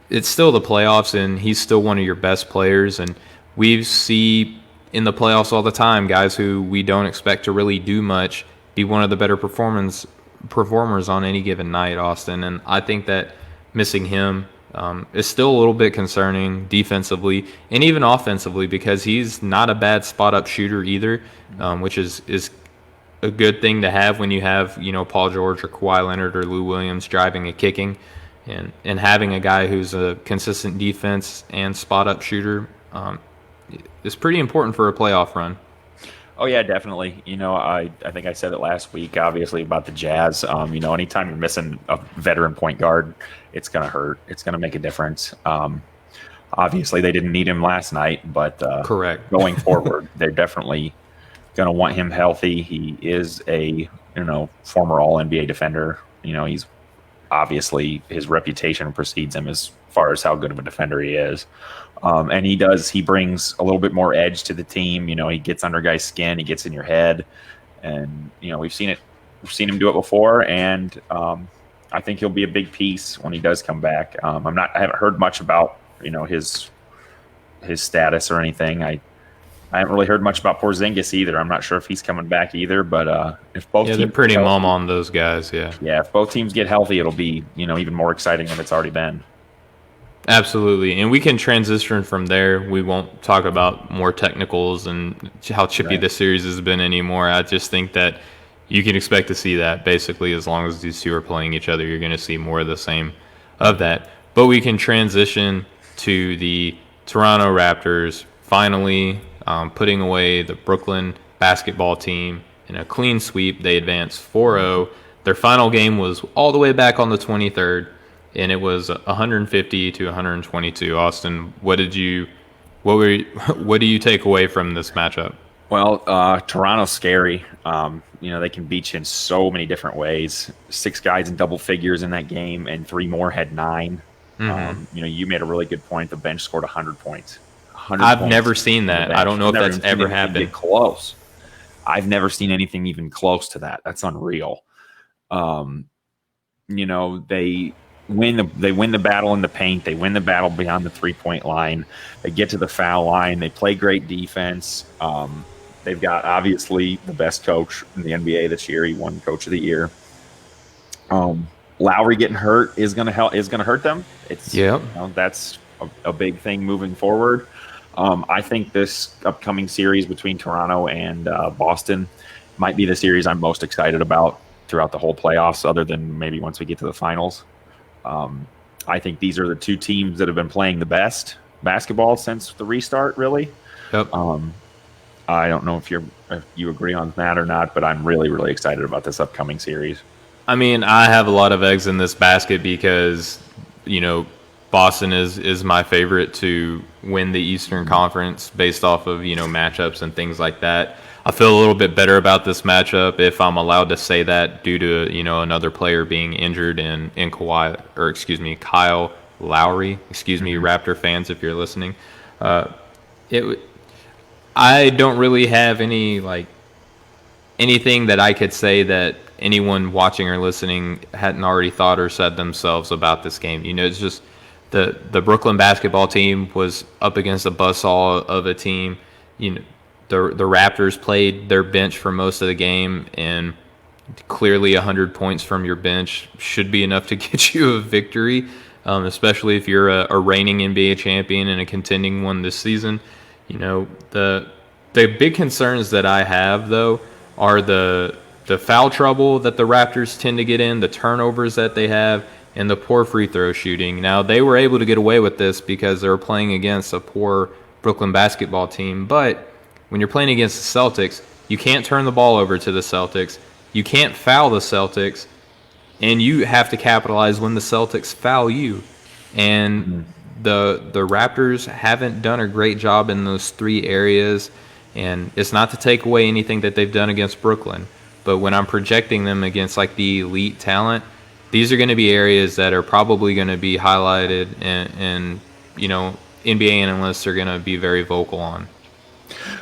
It's still the playoffs, and he's still one of your best players. And we see in the playoffs all the time guys who we don't expect to really do much be one of the better performers on any given night, Austin. And I think that missing him is still a little bit concerning defensively and even offensively, because he's not a bad spot-up shooter either, which is a good thing to have when you have Paul George or Kawhi Leonard or Lou Williams driving and kicking. And having a guy who's a consistent defense and spot-up shooter is pretty important for a playoff run. Oh, yeah, definitely. I think I said it last week, obviously, about the Jazz. Anytime you're missing a veteran point guard, it's going to hurt. It's going to make a difference. Obviously, they didn't need him last night, but correct. Going forward, they're definitely going to want him healthy. He is a former All-NBA defender. He's obviously his reputation precedes him as far as how good of a defender he is. And he brings a little bit more edge to the team. He gets under guys' skin, he gets in your head, and we've seen him do it before. And I think he'll be a big piece when he does come back. I haven't heard much about his status or anything. I haven't really heard much about Porzingis either. I'm not sure if he's coming back either. But if both Yeah, teams they're pretty get mum healthy, on those guys. Yeah. yeah, if both teams get healthy, it'll be even more exciting than it's already been. Absolutely. And we can transition from there. We won't talk about more technicals and how chippy Right. the series has been anymore. I just think that you can expect to see that basically as long as these two are playing each other. You're going to see more of the same of that. But we can transition to the Toronto Raptors finally putting away the Brooklyn basketball team in a clean sweep. They advanced 4-0. Their final game was all the way back on the 23rd, and it was 150 to 122. Austin, what do you take away from this matchup? Well, Toronto's scary. They can beat you in so many different ways. 6 guys in double figures in that game, and 3 more had 9. You made a really good point. The bench scored 100 points. 100 I've points never seen that. I don't know if that's ever happened. Get close. I've never seen anything even close to that. That's unreal. They win the battle in the paint. They win the battle beyond the 3-point line. They get to the foul line. They play great defense. They've got obviously the best coach in the NBA this year. He won Coach of the Year. Lowry getting hurt is going to hurt them. That's a big thing moving forward. I think this upcoming series between Toronto and Boston might be the series I'm most excited about throughout the whole playoffs, other than maybe once we get to the finals. I think these are the 2 teams that have been playing the best basketball since the restart, really. Yep. I don't know if you agree on that or not, but I'm really, really excited about this upcoming series. I mean, I have a lot of eggs in this basket because, Boston is my favorite to win the Eastern Conference based off of, matchups and things like that. I feel a little bit better about this matchup if I'm allowed to say that due to, another player being injured in Kyle Lowry. Excuse me, Raptor fans, if you're listening. I don't really have anything that I could say that anyone watching or listening hadn't already thought or said themselves about this game. It's just the Brooklyn basketball team was up against a buzzsaw of a team. The Raptors played their bench for most of the game, and clearly 100 points from your bench should be enough to get you a victory, especially if you're a reigning NBA champion and a contending one this season. The big concerns that I have, though, are the foul trouble that the Raptors tend to get in, the turnovers that they have, and the poor free throw shooting. Now, they were able to get away with this because they were playing against a poor Brooklyn basketball team, but when you're playing against the Celtics, you can't turn the ball over to the Celtics, you can't foul the Celtics, and you have to capitalize when the Celtics foul you. And the Raptors haven't done a great job in those 3 areas, and it's not to take away anything that they've done against Brooklyn, but when I'm projecting them against the elite talent, these are going to be areas that are probably going to be highlighted, and NBA analysts are going to be very vocal on.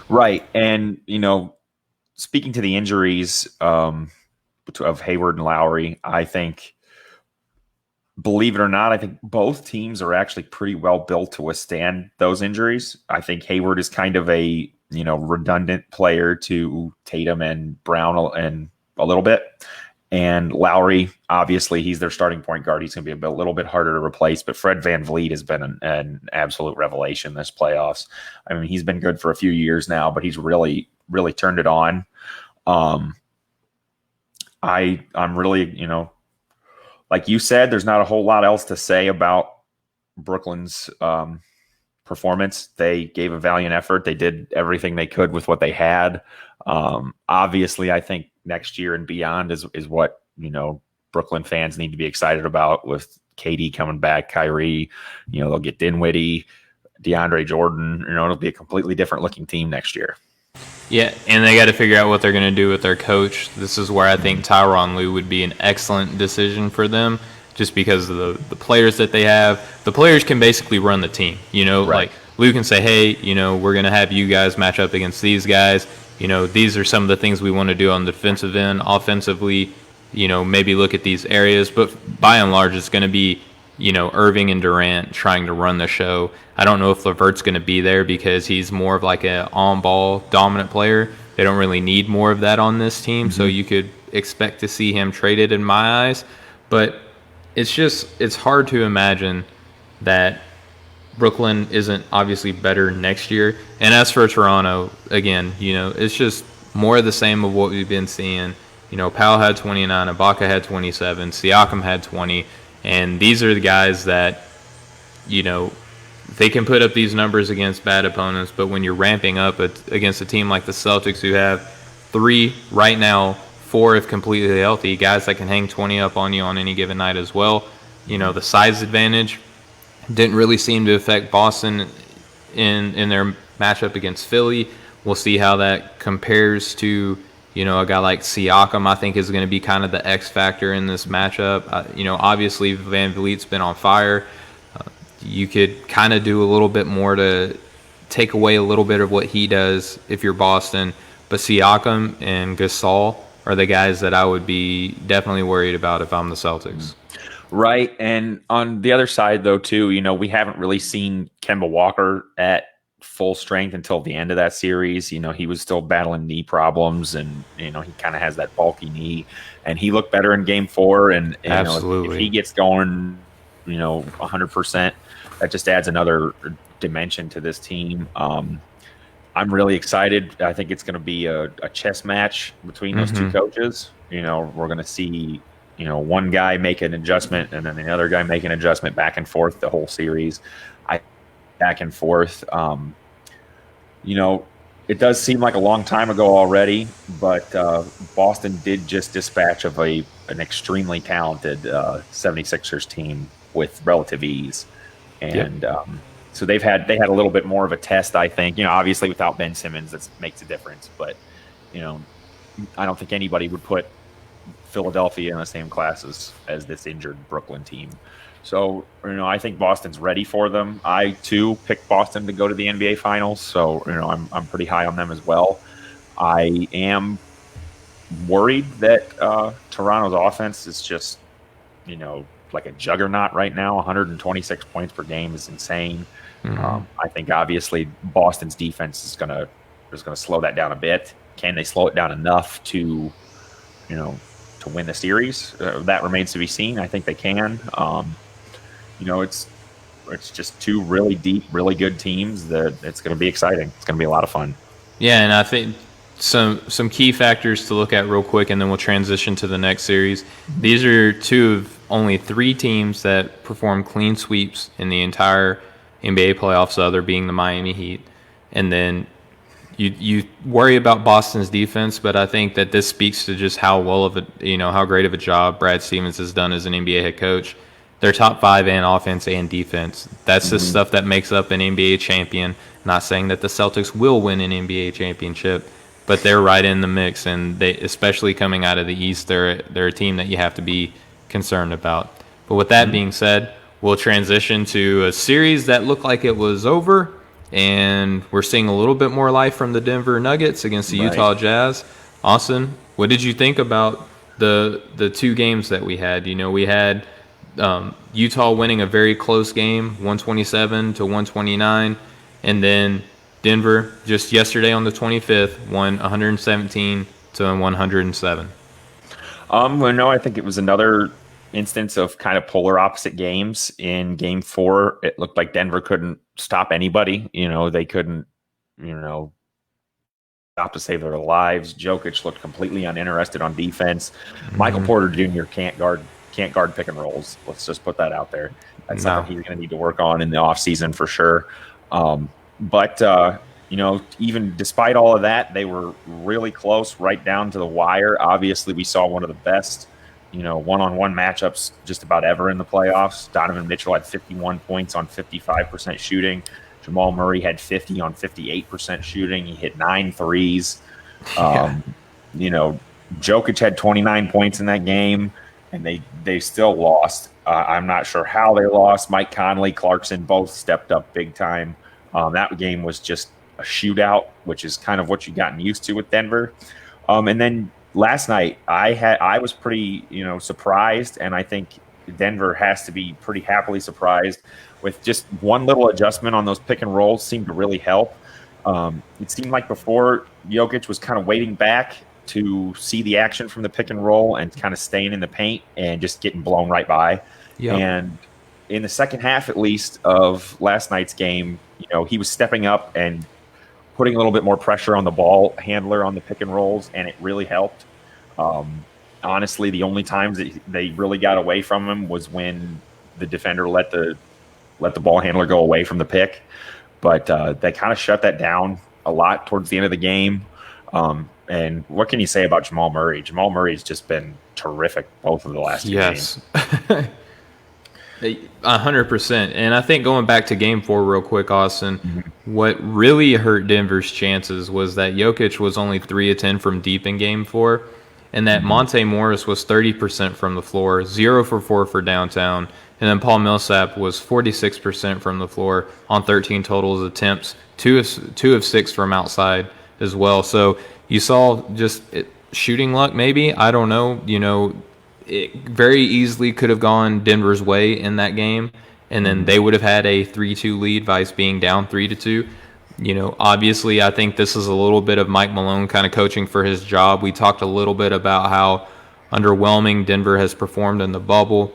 Right. And, speaking to the injuries of Hayward and Lowry, I think, believe it or not, I think both teams are actually pretty well built to withstand those injuries. I think Hayward is kind of a, redundant player to Tatum and Brown and a little bit. And Lowry, obviously, he's their starting point guard. He's going to be a little bit harder to replace. But Fred VanVleet has been an absolute revelation this playoffs. I mean, he's been good for a few years now, but he's really, really turned it on. I'm really, like you said, there's not a whole lot else to say about Brooklyn's performance. They gave a valiant effort. They did everything they could with what they had. Obviously, I think next year and beyond is what, Brooklyn fans need to be excited about with KD coming back, Kyrie, they'll get Dinwiddie, DeAndre Jordan, it'll be a completely different looking team next year. Yeah, and they got to figure out what they're going to do with their coach. This is where I think Tyronn Lue would be an excellent decision for them, just because of the players that they have. The players can basically run the team. Right. Like Lue can say, hey, we're going to have you guys match up against these guys. These are some of the things we want to do on the defensive end. Offensively, maybe look at these areas. But by and large, it's going to be, Irving and Durant trying to run the show. I don't know if LeVert's going to be there because he's more of like a on-ball dominant player. They don't really need more of that on this team, so you could expect to see him traded in my eyes. But it's hard to imagine that Brooklyn isn't obviously better next year. And as for Toronto, again, it's just more of the same of what we've been seeing. Powell had 29, Ibaka had 27, Siakam had 20, and these are the guys that, they can put up these numbers against bad opponents, but when you're ramping up against a team like the Celtics who have 3 right now, 4 if completely healthy, guys that can hang 20 up on you on any given night as well, the size advantage didn't really seem to affect Boston in their matchup against Philly. We'll see how that compares to, a guy like Siakam. I think is going to be kind of the X factor in this matchup. Obviously Van Vliet's been on fire. You could kind of do a little bit more to take away a little bit of what he does if you're Boston. But Siakam and Gasol are the guys that I would be definitely worried about if I'm the Celtics. Right. And on the other side, though, too, we haven't really seen Kemba Walker at full strength until the end of that series. He was still battling knee problems, and, he kind of has that bulky knee. And he looked better in Game 4. And Absolutely. If he gets going, 100%, that just adds another dimension to this team. I'm really excited. I think it's going to be a chess match between those two coaches. We're going to see one guy make an adjustment and then the other guy make an adjustment back and forth the whole series. Back and forth. It does seem like a long time ago already, but Boston did just dispatch of an extremely talented 76ers team with relative ease. And so they had a little bit more of a test, I think. Obviously without Ben Simmons, that makes a difference. But, I don't think anybody would put Philadelphia in the same class as this injured Brooklyn team. So, I think Boston's ready for them. I, too, picked Boston to go to the NBA Finals. So, I'm pretty high on them as well. I am worried that Toronto's offense is just, like a juggernaut right now. 126 points per game is insane. I think, obviously, Boston's defense is going to slow that down a bit. Can they slow it down enough to win the series? That remains to be seen. I think they can. It's just 2 really deep, really good teams that it's going to be exciting. It's going to be a lot of fun. Yeah, and I think some key factors to look at real quick, and then we'll transition to the next series. These are 2 of only 3 teams that perform clean sweeps in the entire NBA playoffs, the other being the Miami Heat. And then you worry about Boston's defense, but I think that this speaks to just how how great of a job Brad Stevens has done as an NBA head coach. They're top 5 in offense and defense. That's the stuff that makes up an NBA champion. Not saying that the Celtics will win an NBA championship, but they're right in the mix, and they, especially coming out of the East, they're a team that you have to be concerned about. But with that being said, we'll transition to a series that looked like it was over, and we're seeing a little bit more life from the Denver Nuggets against the Utah Jazz. Austin, what did you think about the 2 games that we had? We had Utah winning a very close game, 127 to 129, and then Denver just yesterday on the 25th won 117 to 107. I think it was another instance of kind of polar opposite games. In Game 4, it looked like Denver couldn't stop anybody. They couldn't, stop to save their lives. Jokic looked completely uninterested on defense. Michael Porter Jr. can't guard pick and rolls. Let's just put that out there. That's something he's going to need to work on in the offseason for sure. But even despite all of that, they were really close right down to the wire. Obviously, we saw one of the best, one-on-one matchups just about ever in the playoffs. Donovan Mitchell had 51 points on 55% shooting. Jamal Murray had 50 on 58% shooting. He hit 9 threes. Jokic had 29 points in that game, and they still lost. I'm not sure how they lost. Mike Conley, Clarkson both stepped up big time. That game was just a shootout, which is kind of what you've gotten used to with Denver. And then last night, I was pretty, surprised, and I think Denver has to be pretty happily surprised with just one little adjustment on those pick and rolls seemed to really help. It seemed like before Jokic was kind of waiting back to see the action from the pick and roll and kind of staying in the paint and just getting blown right by. Yep. And in the second half, at least, of last night's game, he was stepping up and putting a little bit more pressure on the ball handler on the pick and rolls, and it really helped. Honestly, the only times that they really got away from him was when the defender let the ball handler go away from the pick. But they kind of shut that down a lot towards the end of the game. And what can you say about Jamal Murray? Jamal Murray's just been terrific both of the last two games. 100%. And I think going back to game 4 real quick, Austin, what really hurt Denver's chances was that Jokic was only 3 of 10 from deep in game 4, and that Monte Morris was 30% from the floor, 0 for 4 for downtown, and then Paul Millsap was 46% from the floor on 13 total attempts, 2 of 6 from outside as well. So you saw just shooting luck maybe, I don't know, it very easily could have gone Denver's way in that game, and then they would have had a 3-2 lead, Vice being down 3-2. Obviously, I think this is a little bit of Mike Malone kind of coaching for his job. We talked a little bit about how underwhelming Denver has performed in the bubble,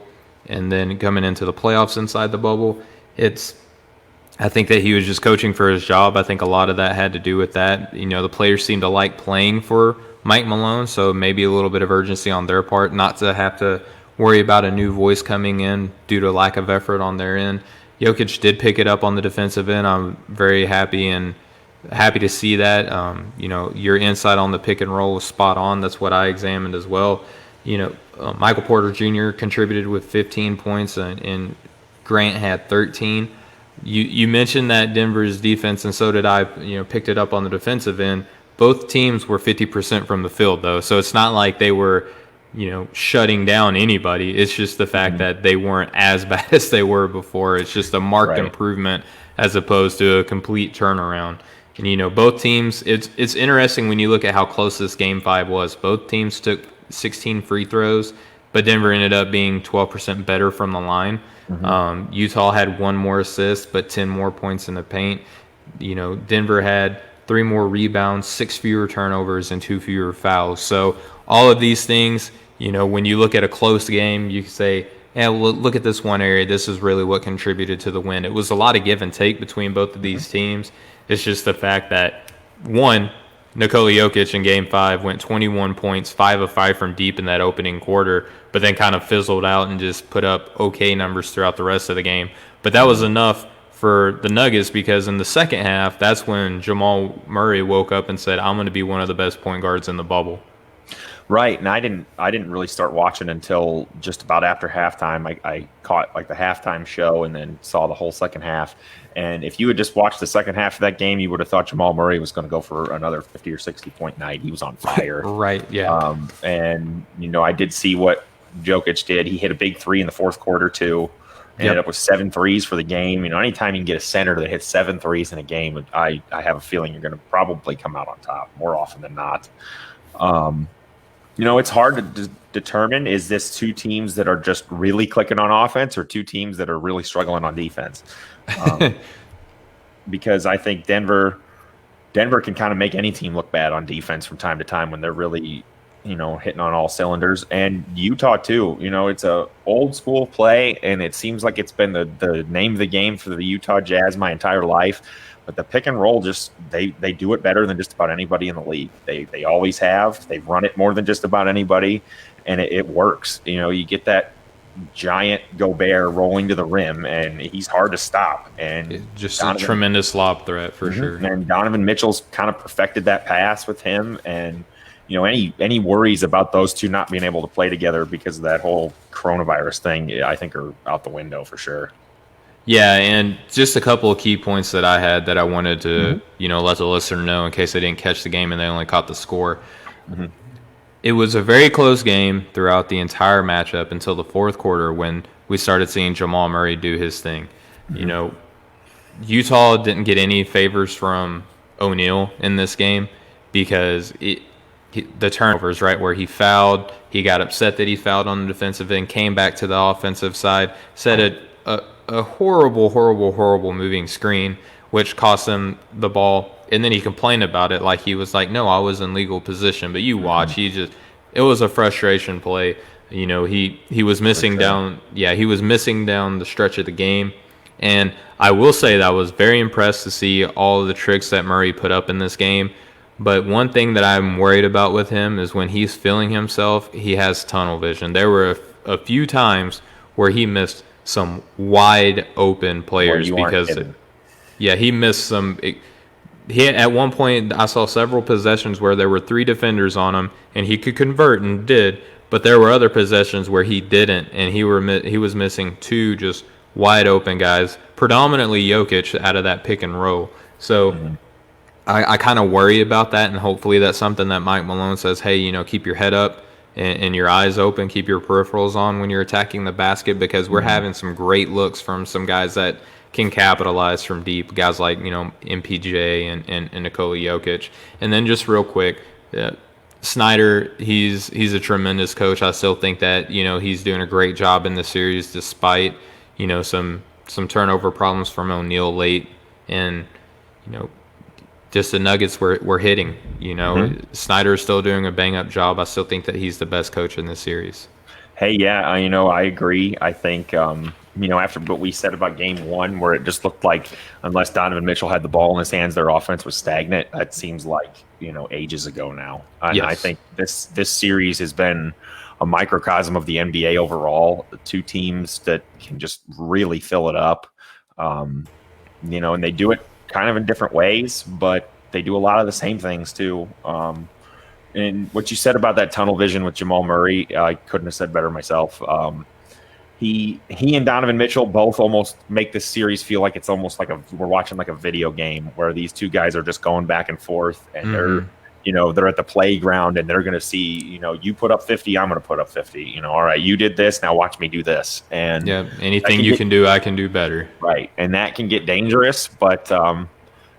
and then coming into the playoffs inside the bubble. I think that he was just coaching for his job. I think a lot of that had to do with that. The players seem to like playing for Mike Malone, so maybe a little bit of urgency on their part, not to have to worry about a new voice coming in due to lack of effort on their end. Jokic did pick it up on the defensive end. I'm very happy to see that. Your insight on the pick and roll was spot on. That's what I examined as well. Michael Porter Jr. contributed with 15 points, and Grant had 13. You mentioned that Denver's defense, and so did I, picked it up on the defensive end. Both teams were 50% from the field, though, so it's not like they were, shutting down anybody. It's just the fact that they weren't as bad as they were before. It's just a marked improvement as opposed to a complete turnaround. And, both teams, it's interesting when you look at how close this Game 5 was. Both teams took 16 free throws, but Denver ended up being 12% better from the line. Utah had 1 more assist, but 10 more points in the paint. Denver had 3 more rebounds, 6 fewer turnovers, and 2 fewer fouls. So all of these things, when you look at a close game, you can say, yeah, look at this one area. This is really what contributed to the win. It was a lot of give and take between both of these teams. It's just the fact that, one, Nikola Jokic in Game 5 went 21 points, 5 of 5 from deep in that opening quarter, but then kind of fizzled out and just put up okay numbers throughout the rest of the game. But that was enough for the Nuggets, because in the second half, that's when Jamal Murray woke up and said, I'm going to be one of the best point guards in the bubble. Right, and I didn't really start watching until just about after halftime. I caught like the halftime show and then saw the whole second half. And if you had just watched the second half of that game, you would have thought Jamal Murray was going to go for another 50 or 60 point night. He was on fire. Right, yeah. And I did see what Jokic did. He hit a big 3 in the fourth quarter too. Ended up with 7 threes for the game. Anytime you can get a center that hits 7 threes in a game, I have a feeling you're going to probably come out on top more often than not. It's hard to determine, is this 2 teams that are just really clicking on offense or 2 teams that are really struggling on defense? Because I think Denver can kind of make any team look bad on defense from time to time when they're really, hitting on all cylinders. And Utah too, it's a old school play, and it seems like it's been the name of the game for the Utah Jazz my entire life. But the pick and roll, just they do it better than just about anybody in the league. They always have. They've run it more than just about anybody, and it works. You get that giant Gobert rolling to the rim, and he's hard to stop. And just a tremendous lob threat for sure. And Donovan Mitchell's kind of perfected that pass with him. And any worries about those 2 not being able to play together because of that whole coronavirus thing, I think are out the window for sure. Yeah, and just a couple of key points that I had that I wanted to, let the listener know in case they didn't catch the game and they only caught the score. It was a very close game throughout the entire matchup until the fourth quarter when we started seeing Jamal Murray do his thing. Utah didn't get any favors from O'Neal in this game because the turnovers, right, where he fouled, he got upset that he fouled on the defensive end, came back to the offensive side, set a horrible, horrible, horrible moving screen, which cost him the ball. And then he complained about it like he was like, no, I was in legal position. But you watch, it was a frustration play. You know, he was missing down, he was missing down the stretch of the game. And I will say that I was very impressed to see all of the tricks that Murray put up in this game. But one thing that I'm worried about with him is when he's feeling himself, he has tunnel vision. There were a few times where he missed some wide open players because, he missed some. At one point, I saw several possessions where there were 3 defenders on him, and he could convert and did. But there were other possessions where he didn't, and he was missing 2 just wide open guys, predominantly Jokic out of that pick and roll. So I kind of worry about that, and hopefully that's something that Mike Malone says, hey, you know, keep your head up and your eyes open, keep your peripherals on when you're attacking the basket, because we're having some great looks from some guys that can capitalize from deep, guys like, you know, MPJ and Nikola Jokic. And then just real quick, Snyder, he's a tremendous coach. I still think that, you know, he's doing a great job in the series despite, you know, some turnover problems from O'Neal late, and, you know, just the Nuggets were hitting. You know, Snyder is still doing a bang-up job. I still think that he's the best coach in this series. Hey, yeah, you know, I agree. I think, you know, after what we said about Game 1, where it just looked like unless Donovan Mitchell had the ball in his hands, their offense was stagnant. That seems like, you know, ages ago now. And I think this series has been a microcosm of the NBA overall. The 2 teams that can just really fill it up, you know, and they do it kind of in different ways, but they do a lot of the same things too. And what you said about that tunnel vision with Jamal Murray, I couldn't have said better myself. He and Donovan Mitchell both almost make this series feel like it's almost like we're watching like a video game where these 2 guys are just going back and forth, and they're at the playground, and they're going to see, you know, you put up 50, I'm going to put up 50. You know, all right, you did this, now watch me do this. And anything you can do, I can do better. Right, and that can get dangerous, but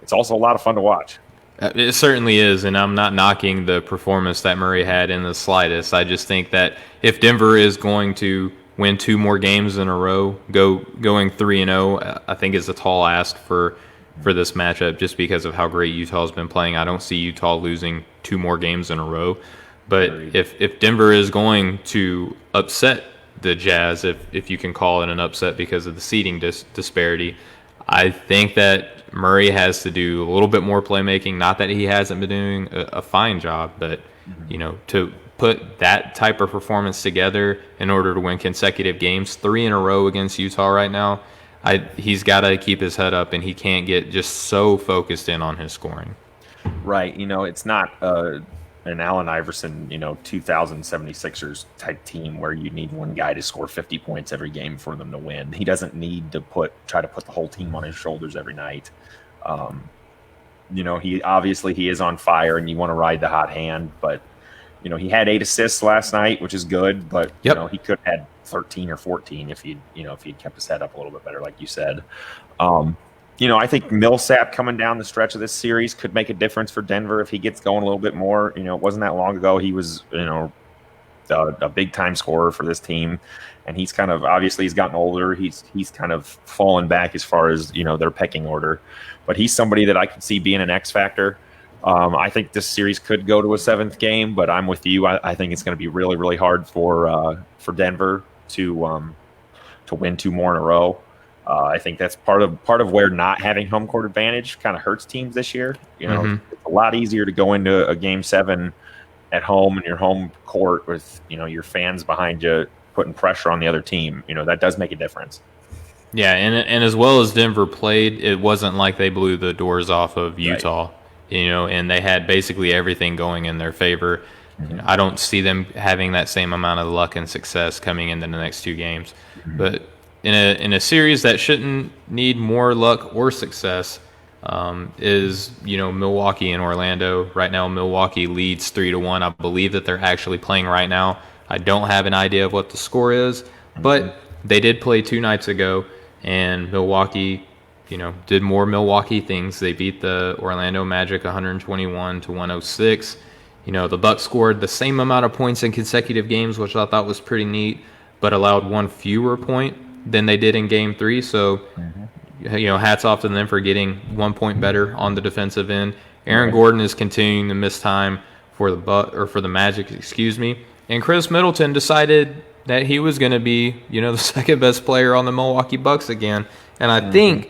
it's also a lot of fun to watch. It certainly is, and I'm not knocking the performance that Murray had in the slightest. I just think that if Denver is going to win 2 more games in a row, going 3-0, I think is a tall ask for this matchup, just because of how great Utah's been playing. I don't see Utah losing 2 more games in a row. But if Denver is going to upset the Jazz, if you can call it an upset because of the seeding disparity, I think that Murray has to do a little bit more playmaking. Not that he hasn't been doing a fine job, but you know, to put that type of performance together in order to win consecutive games, 3 in a row against Utah right now, he's got to keep his head up, and he can't get just so focused in on his scoring. Right. You know, it's not an Allen Iverson, you know, 2076ers type team where you need one guy to score 50 points every game for them to win. He doesn't need to try to put the whole team on his shoulders every night. You know, he is on fire, and you want to ride the hot hand, but you know, he had 8 assists last night, which is good, but you know, he could have had 13 or 14 if he'd kept his head up a little bit better, like you said. You know, I think Millsap coming down the stretch of this series could make a difference for Denver if he gets going a little bit more. You know, it wasn't that long ago he was, you know, a big time scorer for this team, and he's kind of, obviously he's gotten older. He's kind of fallen back as far as, you know, their pecking order, but he's somebody that I could see being an X factor. I think this series could go to a 7th game, but I'm with you. I think it's going to be really, really hard for Denver to win 2 more in a row. I think that's part of where not having home court advantage kind of hurts teams this year. You know, it's a lot easier to go into a Game 7 at home in your home court with, you know, your fans behind you putting pressure on the other team. You know, that does make a difference. Yeah, and as well as Denver played, it wasn't like they blew the doors off of Utah. Right. You know, and they had basically everything going in their favor. You know, I don't see them having that same amount of luck and success coming into the next 2 games. But in a series that shouldn't need more luck or success, is, you know, Milwaukee and Orlando. Right now, Milwaukee leads 3-1. I believe that they're actually playing right now. I don't have an idea of what the score is, but they did play 2 nights ago, and Milwaukee, you know, did more Milwaukee things. They beat the Orlando Magic 121-106. The Bucks scored the same amount of points in consecutive games, which I thought was pretty neat, but allowed one fewer point than they did in Game 3. So, hats off to them for getting 1 point better on the defensive end. Aaron Gordon is continuing to miss time for the Magic, and Chris Middleton decided that he was going to be, the second best player on the Milwaukee Bucks again. And I think,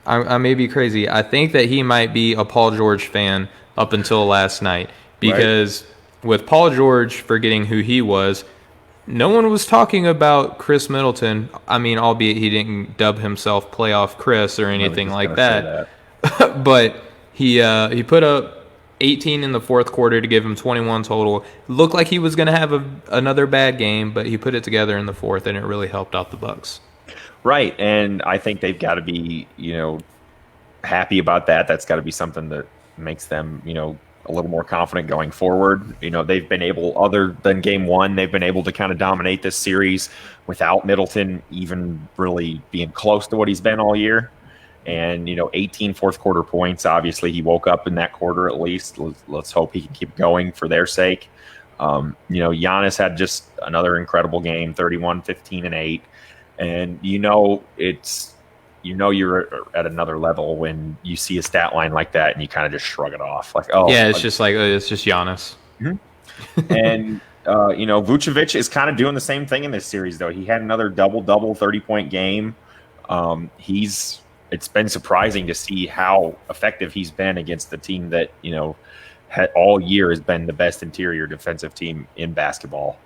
I may be crazy, I think that he might be a Paul George fan up until last night. Because with Paul George forgetting who he was, no one was talking about Chris Middleton. I mean, albeit he didn't dub himself Playoff Chris or anything like that. But he put up 18 in the fourth quarter to give him 21 total. Looked like he was going to have another bad game, but he put it together in the fourth, and it really helped out the Bucks. Right, and I think they've got to be, happy about that. That's got to be something that makes them, a little more confident going forward. They've been able, other than Game 1, they've been able to kind of dominate this series without Middleton even really being close to what he's been all year. And, 18 fourth quarter points. Obviously, he woke up in that quarter at least. Let's hope he can keep going for their sake. Giannis had just another incredible game, 31, 15, and 8. And, you're at another level when you see a stat line like that and you kind of just shrug it off. Like, oh. Yeah, it's just Giannis. Mm-hmm. And, Vucevic is kind of doing the same thing in this series, though. He had another double-double 30-point game. It's been surprising to see how effective he's been against the team that, all year has been the best interior defensive team in basketball.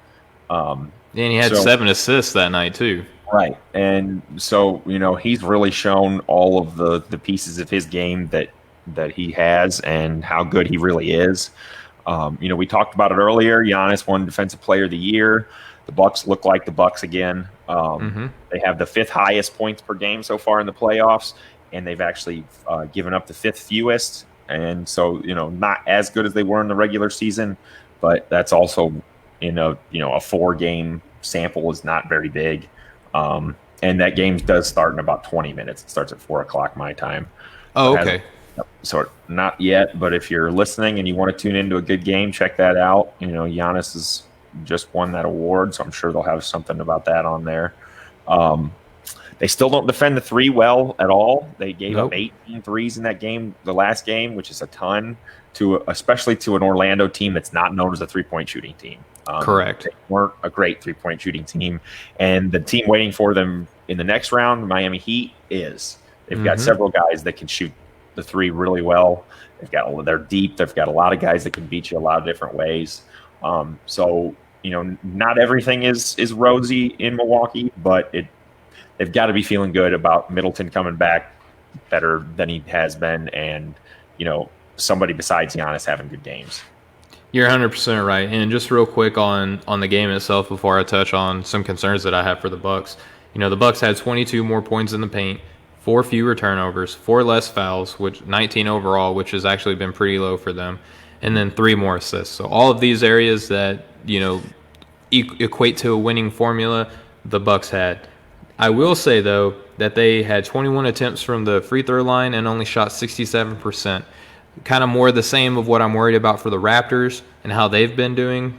And he had 7 assists that night, too. Right. And so, he's really shown all of the pieces of his game that he has and how good he really is. We talked about it earlier. Giannis won Defensive Player of the Year. The Bucks look like the Bucks again. They have the 5th highest points per game so far in the playoffs, and they've actually given up the 5th fewest. And so, not as good as they were in the regular season, but that's also, a 4-game sample is not very big. And that game does start in about 20 minutes. It starts at 4:00 my time. Oh, okay. So not yet, but if you're listening and you want to tune into a good game, check that out. Giannis has just won that award, so I'm sure they'll have something about that on there. They still don't defend the 3 well at all. They gave up 18 threes in that game, the last game, which is a ton, especially to an Orlando team that's not known as a 3-point shooting team. Correct. They weren't a great 3-point shooting team. And the team waiting for them in the next round, the Miami Heat, is. They've got several guys that can shoot the 3 really well. They're deep. They've got a lot of guys that can beat you a lot of different ways. So, not everything is rosy in Milwaukee, but they've got to be feeling good about Middleton coming back better than he has been, and somebody besides Giannis having good games. You're 100% right. And just real quick on the game itself before I touch on some concerns that I have for the Bucks. The Bucks had 22 more points in the paint, 4 fewer turnovers, 4 less fouls, which 19 overall, which has actually been pretty low for them, and then 3 more assists. So all of these areas that, equate to a winning formula, the Bucks had. I will say, though, that they had 21 attempts from the free throw line and only shot 67%. Kind of more the same of what I'm worried about for the Raptors and how they've been doing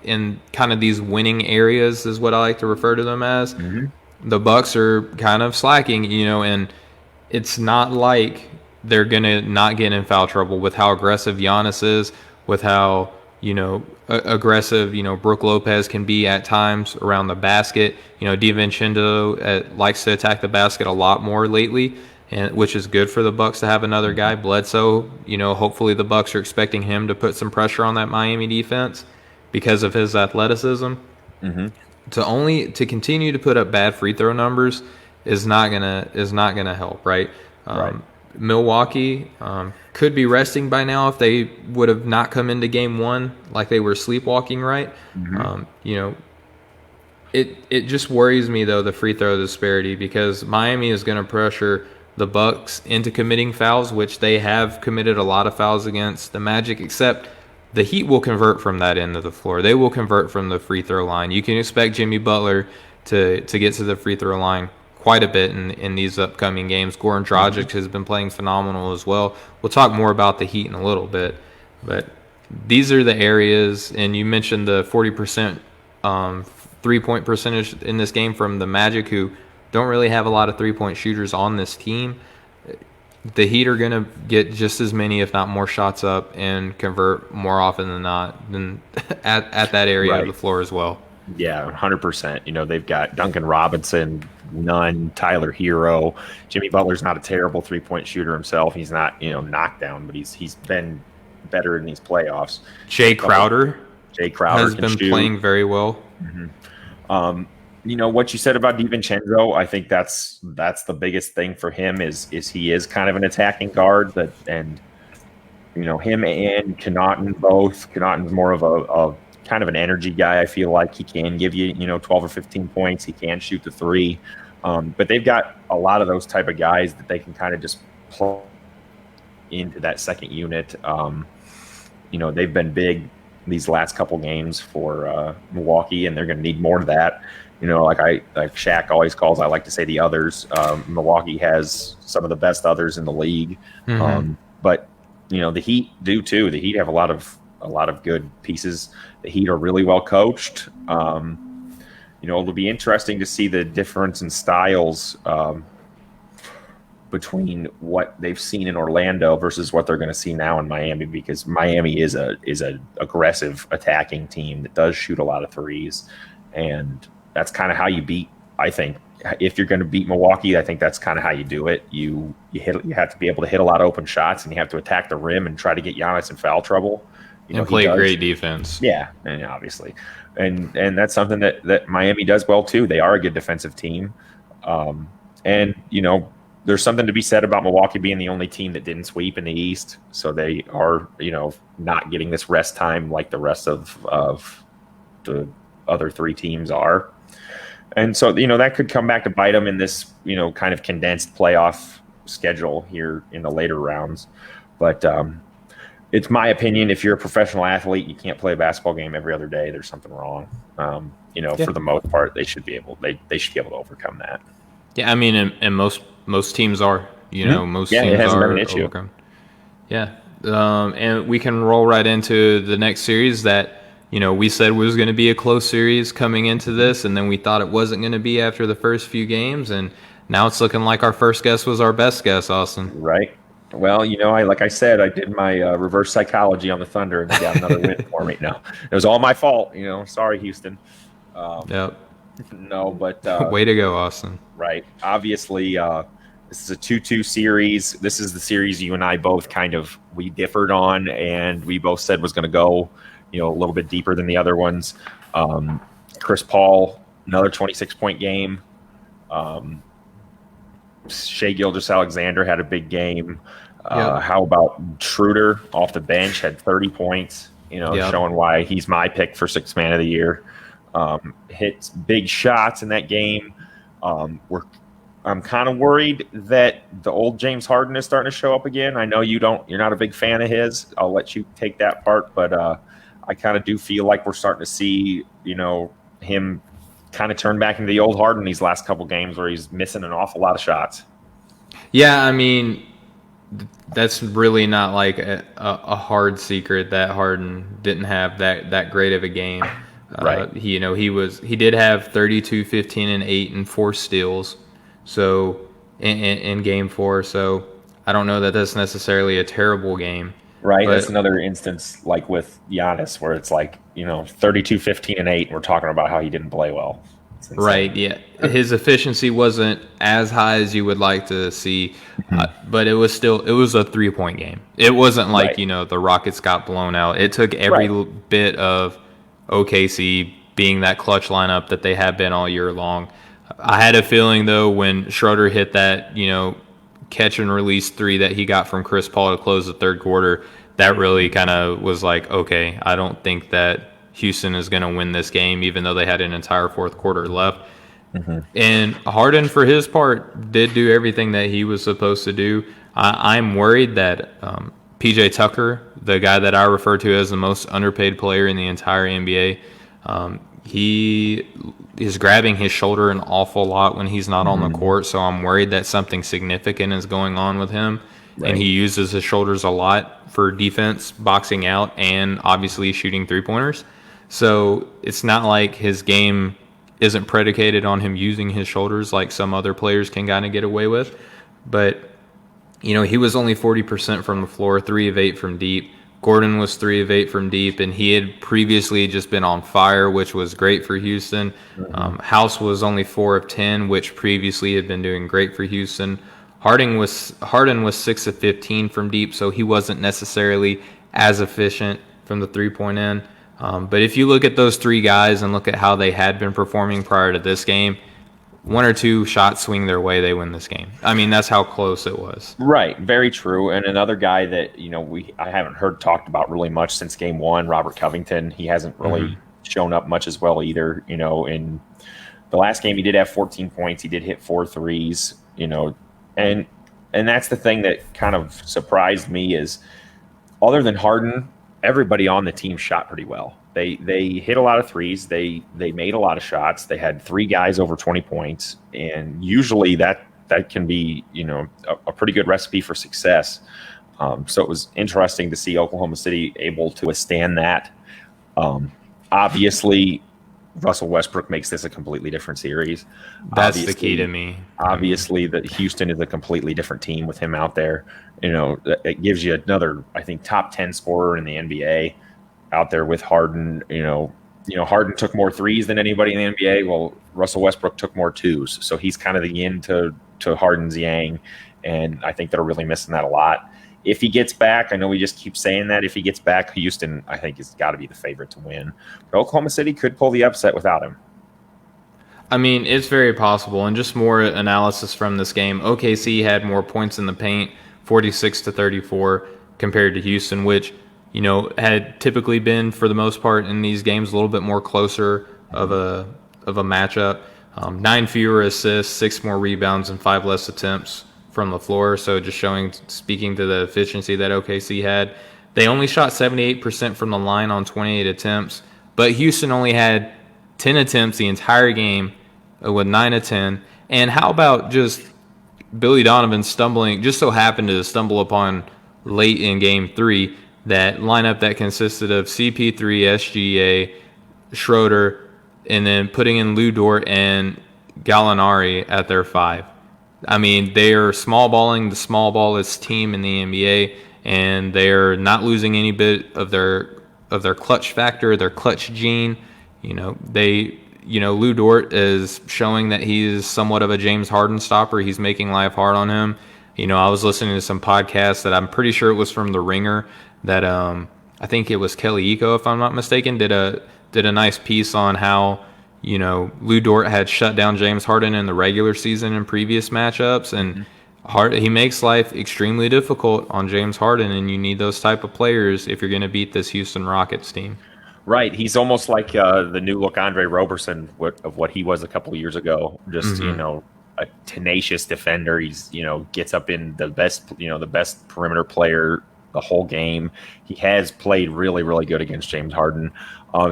in kind of these winning areas is what I like to refer to them as. The Bucks are kind of slacking, and it's not like they're going to not get in foul trouble with how aggressive Giannis is, with how, aggressive, Brook Lopez can be at times around the basket. DiVincenzo likes to attack the basket a lot more lately, and which is good for the Bucks to have another guy. Bledsoe, hopefully the Bucks are expecting him to put some pressure on that Miami defense because of his athleticism. To continue to put up bad free throw numbers is not gonna help, right? Right. Milwaukee could be resting by now if they would have not come into Game 1 like they were sleepwalking, right? It just worries me, though, the free throw disparity, because Miami is going to pressure the Bucks into committing fouls, which they have committed a lot of fouls against the Magic, except the Heat will convert from that end of the floor. They will convert from the free throw line. You can expect Jimmy Butler to get to the free throw line quite a bit in these upcoming games. Goran Dragic has been playing phenomenal as well. We'll talk more about the Heat in a little bit, but these are the areas, and you mentioned the 40% 3-point percentage in this game from the Magic, who don't really have a lot of 3-point shooters on this team. The Heat are going to get just as many, if not more, shots up and convert more often than not than at that area of the floor as well. Yeah, 100%. You know, they've got Duncan Robinson, Nunn, Tyler Hero. Jimmy Butler's not a terrible 3-point shooter himself. He's not, knockdown, but he's been better in these playoffs. Jay Crowder has been playing very well. Mm-hmm. What you said about DiVincenzo, I think that's the biggest thing for him is he is kind of an attacking guard him and Connaughton both. Connaughton's more of a kind of an energy guy. I feel like he can give you 12 or 15 points. He can shoot the three, but they've got a lot of those type of guys that they can kind of just plug into that second unit. They've been big these last couple games for Milwaukee, and they're going to need more of that. Like Shaq always calls, I like to say the others. Milwaukee has some of the best others in the league, but the Heat do too. The Heat have a lot of good pieces. The Heat are really well coached. It'll be interesting to see the difference in styles between what they've seen in Orlando versus what they're going to see now in Miami, because Miami is a aggressive attacking team that does shoot a lot of threes, and that's kind of how you beat. I think if you're going to beat Milwaukee, I think that's kind of how you do it. You have to be able to hit a lot of open shots, and you have to attack the rim and try to get Giannis in foul trouble. And play great defense. Yeah, and obviously, and that's something that Miami does well too. They are a good defensive team, and there's something to be said about Milwaukee being the only team that didn't sweep in the East. So they are not getting this rest time like the rest of the other three teams are. And so, that could come back to bite them in this, kind of condensed playoff schedule here in the later rounds. But it's my opinion, if you're a professional athlete, you can't play a basketball game every other day. There's something wrong. For the most part, they should be able to overcome that. Yeah, I mean, and most teams are. Most teams it hasn't are been an issue. Overcome. Yeah, and we can roll right into the next series that we said was going to be a close series coming into this, and then we thought it wasn't going to be after the first few games, and now it's looking like our first guess was our best guess, Austin. Right. Well, like I said, I did my reverse psychology on the Thunder, and they got another win for me. No, it was all my fault. Sorry, Houston. Yep. No, but way to go, Austin. Right. Obviously, this is a 2-2 series. This is the series you and I both we differed on, and we both said was going to go a little bit deeper than the other ones. Chris Paul, another 26-point game. Shai Gilgeous-Alexander had a big game. How about Schroeder off the bench, had 30 points, showing why he's my pick for Sixth Man of the Year. Hits big shots in that game. I'm kind of worried that the old James Harden is starting to show up again. I know you're not a big fan of his. I'll let you take that part, but I kind of do feel like we're starting to see, him kind of turn back into the old Harden these last couple games where he's missing an awful lot of shots. Yeah, I mean, that's really not like a hard secret that Harden didn't have that great of a game. Right. He did have 32, 15, and 8 and 4 steals. So in game 4, so I don't know that that's necessarily a terrible game. Right. That's another instance like with Giannis where it's 32, 15, and 8, and we're talking about how he didn't play well. Right, yeah. His efficiency wasn't as high as you would like to see, but it was a 3-point game. It wasn't like, the Rockets got blown out. It took every bit of OKC being that clutch lineup that they have been all year long. I had a feeling, though, when Schroeder hit that, catch and release 3 that he got from Chris Paul to close the third quarter, that really kind of was like, okay, I don't think that Houston is going to win this game, even though they had an entire fourth quarter left. And Harden, for his part, did do everything that he was supposed to do. I'm worried that PJ Tucker, the guy that I refer to as the most underpaid player in the entire NBA, he is grabbing his shoulder an awful lot when he's not on the court, so I'm worried that something significant is going on with him. and he uses his shoulders a lot for defense, boxing out, and obviously shooting three-pointers. So it's not like his game isn't predicated on him using his shoulders like some other players can kind of get away with. But, he was only 40% from the floor, 3 of 8 from deep. Gordon was 3 of 8 from deep, and he had previously just been on fire, which was great for Houston. House was only 4 of 10, which previously had been doing great for Houston. Harden was 6 of 15 from deep, so he wasn't necessarily as efficient from the three-point end. But if you look at those 3 guys and look at how they had been performing prior to this game, 1 or 2 shots swing their way, they win this game. I mean, that's how close it was. Right, very true. And another guy that I haven't heard talked about really much since game 1, Robert Covington. He hasn't really shown up much as well either. In the last game, he did have 14 points. He did hit 4 threes. And that's the thing that kind of surprised me is, other than Harden, everybody on the team shot pretty well. They hit a lot of threes. They made a lot of shots. They had 3 guys over 20 points, and usually that can be a pretty good recipe for success. So it was interesting to see Oklahoma City able to withstand that. Obviously, Russell Westbrook makes this a completely different series. That's the key to me. Obviously, that Houston is a completely different team with him out there. It gives you another, I think, top 10 scorer in the NBA out there with Harden. Harden took more threes than anybody in the NBA. Well, Russell Westbrook took more twos. So he's kind of the yin to Harden's yang. And I think they're really missing that a lot. If he gets back, I know we just keep saying that. If he gets back, Houston, I think, has got to be the favorite to win. But Oklahoma City could pull the upset without him. I mean, it's very possible. And just more analysis from this game, OKC had more points in the paint, 46-34, compared to Houston, which, had typically been, for the most part, in these games, a little bit more closer of a matchup. 9 fewer assists, 6 more rebounds, and 5 less attempts from the floor. So just speaking to the efficiency that OKC had. They only shot 78% from the line on 28 attempts, but Houston only had 10 attempts the entire game with 9 of 10. And how about just Billy Donovan just so happened to stumble upon late in game 3 that lineup that consisted of CP3, SGA, Schroeder, and then putting in Lou Dort and Gallinari at their 5. I mean, they are small balling the small ballest team in the NBA, and they're not losing any bit of their clutch factor, their clutch gene. Lou Dort is showing that he's somewhat of a James Harden stopper. He's making life hard on him. I was listening to some podcasts that I'm pretty sure it was from The Ringer that I think it was Kelly Iko, if I'm not mistaken, did a nice piece on how Lou Dort had shut down James Harden in the regular season in previous matchups, and he makes life extremely difficult on James Harden, and you need those type of players if you're going to beat this Houston Rockets team. Right. He's almost like the new look Andre Roberson of what he was a couple of years ago. Just, a tenacious defender. He's, gets up in the best perimeter player the whole game. He has played really, really good against James Harden.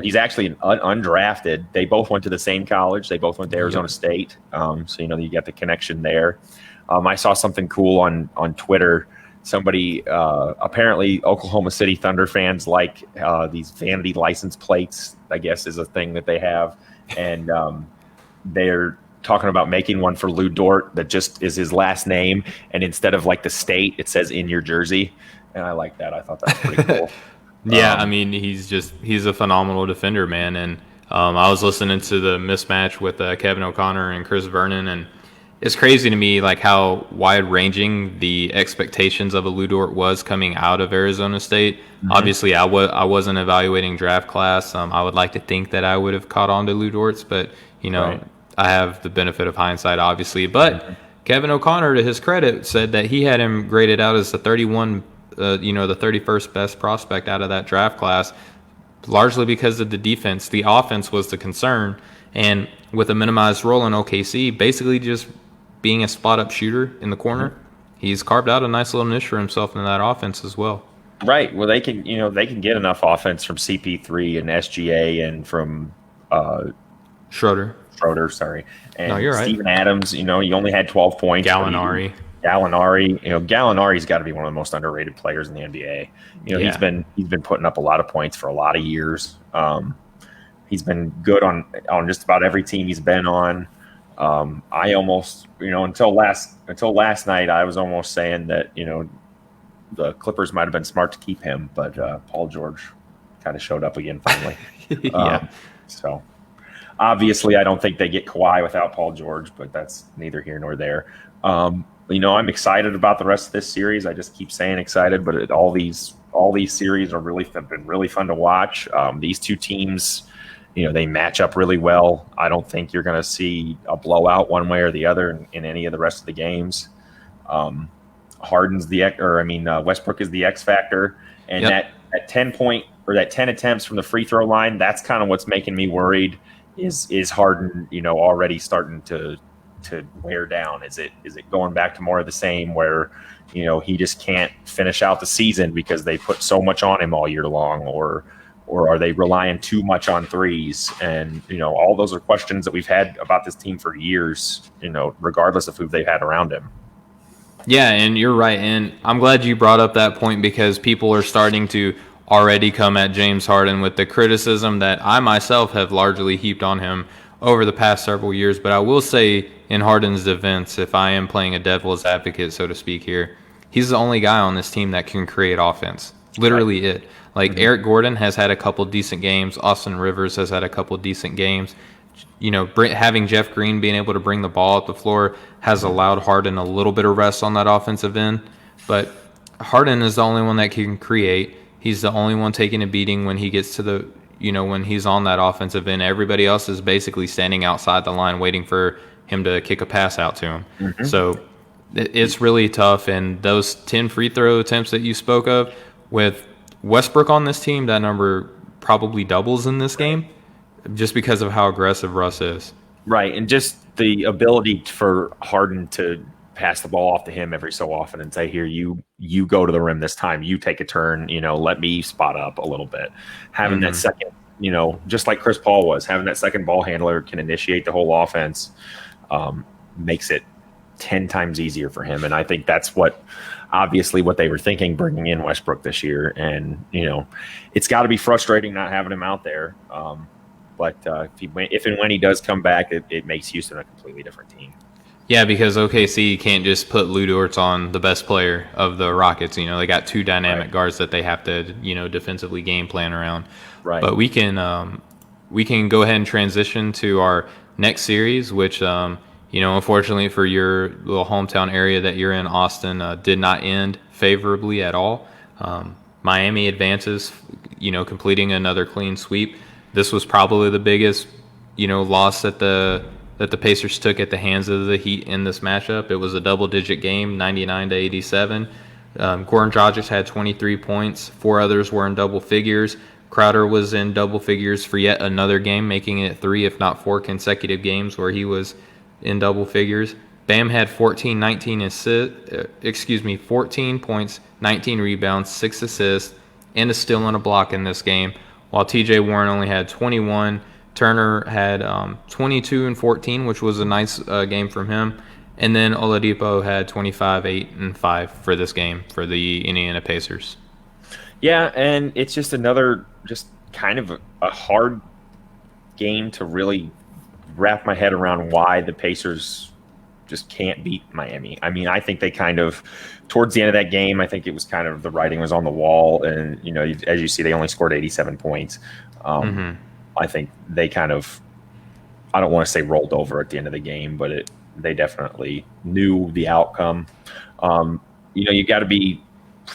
He's actually an undrafted. They both went to the same college. They both went to Arizona State. So, you got the connection there. I saw something cool on Twitter. Somebody, apparently Oklahoma City Thunder fans like these vanity license plates, I guess is a thing that they have. And they're talking about making one for Lou Dort that just is his last name. And instead of like the state, it says in your jersey. And I like that. I thought that was pretty cool. Yeah, I mean, he's a phenomenal defender, man. And I was listening to the mismatch with Kevin O'Connor and Chris Vernon, and it's crazy to me like how wide-ranging the expectations of a Lou Dort was coming out of Arizona State. Obviously, I wasn't evaluating draft class. I would like to think that I would have caught on to Lou Dort's, but right. I have the benefit of hindsight, obviously. But Kevin O'Connor, to his credit, said that he had him graded out as the 31st best prospect out of that draft class, largely because of the defense. The offense was the concern, and with a minimized role in OKC, basically just being a spot-up shooter in the corner, he's carved out a nice little niche for himself in that offense as well. Right. Well, they can get enough offense from CP3 and SGA and from Schroeder, sorry. And no, you're right. Steven Adams, he only had 12 points. Gallinari. Gallinari, Gallinari's got to be one of the most underrated players in the NBA. He's been putting up a lot of points for a lot of years. He's been good on just about every team he's been on. I almost, until last night, I was almost saying that the Clippers might have been smart to keep him, but Paul George kind of showed up again finally. So obviously, I don't think they get Kawhi without Paul George, but that's neither here nor there. I'm excited about the rest of this series. I just keep saying excited, but all these series have been really fun to watch. These two teams, they match up really well. I don't think you're going to see a blowout one way or the other in any of the rest of the games. Westbrook is the X factor, and that 10-point or that 10 attempts from the free throw line, that's kind of what's making me worried. Is Harden, already starting to wear down? Is it going back to more of the same where, he just can't finish out the season because they put so much on him all year long, or are they relying too much on threes? And, all those are questions that we've had about this team for years, regardless of who they've had around him. Yeah, and you're right. And I'm glad you brought up that point because people are starting to already come at James Harden with the criticism that I myself have largely heaped on him over the past several years. But I will say, in Harden's defense, if I am playing a devil's advocate, so to speak here, he's the only guy on this team that can create offense. Literally it. Like, Eric Gordon has had a couple decent games. Austin Rivers has had a couple decent games. Having Jeff Green being able to bring the ball up the floor has allowed Harden a little bit of rest on that offensive end. But Harden is the only one that can create. He's the only one taking a beating when he gets to when he's on that offensive end. Everybody else is basically standing outside the line waiting for him to kick a pass out to him. Mm-hmm. So it's really tough. And those 10 free throw attempts that you spoke of, with Westbrook on this team, that number probably doubles in this game just because of how aggressive Russ is. Right, and just the ability for Harden to pass the ball off to him every so often and say, here, you go to the rim this time, you take a turn, let me spot up a little bit. Having that second, just like Chris Paul was, having that second ball handler can initiate the whole offense, makes it 10 times easier for him. And I think that's obviously what they were thinking bringing in Westbrook this year. And, it's got to be frustrating not having him out there. But if and when he does come back, it makes Houston a completely different team. Yeah, because OKC can't just put Lou Dort on the best player of the Rockets. They got two dynamic guards that they have to, defensively game plan around. Right. But we can go ahead and transition to our next series, which, unfortunately for your little hometown area that you're in, Austin, did not end favorably at all. Miami advances, completing another clean sweep. This was probably the biggest, loss that the Pacers took at the hands of the Heat in this matchup. It was a double-digit game, 99-87. Goran Dragic had 23 points. 4 others were in double figures. Crowder was in double figures for yet another game, making it 3, if not 4 consecutive games where he was in double figures. Bam had 14 points, 19 rebounds, 6 assists, and a steal and a block in this game, while TJ Warren only had 21. Turner had 22 and 14, which was a nice game from him. And then Oladipo had 25, 8, and 5 for this game for the Indiana Pacers. Yeah, and it's just another kind of a hard game to really wrap my head around why the Pacers just can't beat Miami. I mean, I think they kind of, towards the end of that game, I think it was kind of the writing was on the wall. And, as you see, they only scored 87 points. I think they kind of, I don't want to say rolled over at the end of the game, but they definitely knew the outcome. You got to be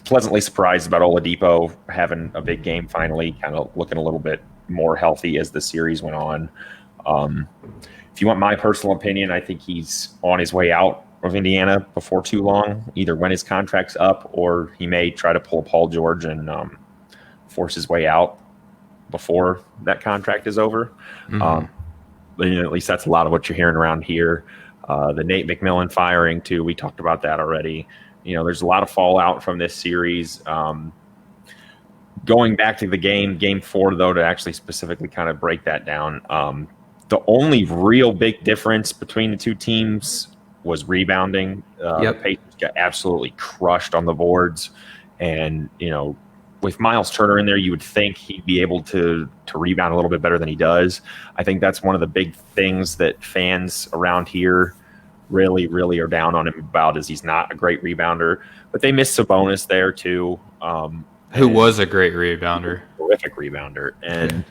pleasantly surprised about Oladipo having a big game finally, kind of looking a little bit more healthy as the series went on. If you want my personal opinion, I think he's on his way out of Indiana before too long, either when his contract's up or he may try to pull Paul George and force his way out before that contract is over. But, at least that's a lot of what you're hearing around here. The Nate McMillan firing too, we talked about that already. There's a lot of fallout from this series. Going back to the game 4 though, to actually specifically kind of break that down, the only real big difference between the two teams was rebounding. Yep. The Pacers got absolutely crushed on the boards, and with Miles Turner in there, you would think he'd be able to rebound a little bit better than he does. I think that's one of the big things that fans around here really, really are down on him about, is he's not a great rebounder. But they missed Sabonis there too. Who was a great rebounder. Terrific rebounder. And,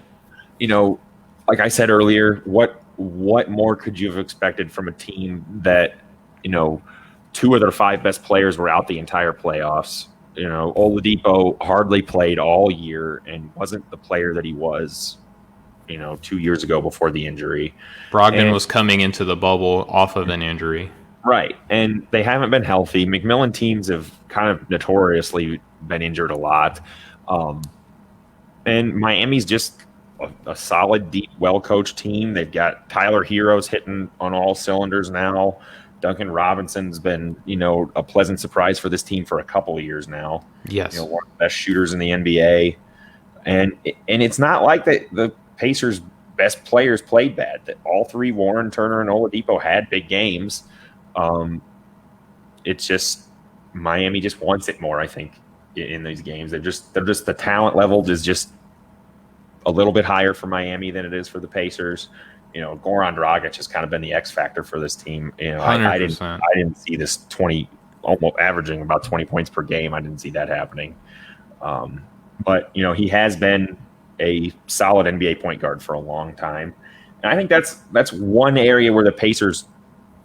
like I said earlier, what more could you have expected from a team that, 2 of their 5 best players were out the entire playoffs? Oladipo hardly played all year and wasn't the player that he was, 2 years ago before the injury. Brogdon was coming into the bubble off of an injury. Right. And they haven't been healthy. McMillan teams have kind of notoriously been injured a lot. And Miami's just a solid, deep, well-coached team. They've got Tyler Heroes hitting on all cylinders now. Duncan Robinson's been, a pleasant surprise for this team for a couple of years now. Yes. One of the best shooters in the NBA. And it's not like the Pacers' best players played bad. That all 3, Warren, Turner, and Oladipo, had big games. It's just Miami just wants it more, I think, in these games. They're just the talent level is just a little bit higher for Miami than it is for the Pacers. Goran Dragic has kind of been the X factor for this team. I didn't see this 20, almost averaging about 20 points per game. I didn't see that happening. But he has been a solid NBA point guard for a long time, and I think that's one area where the Pacers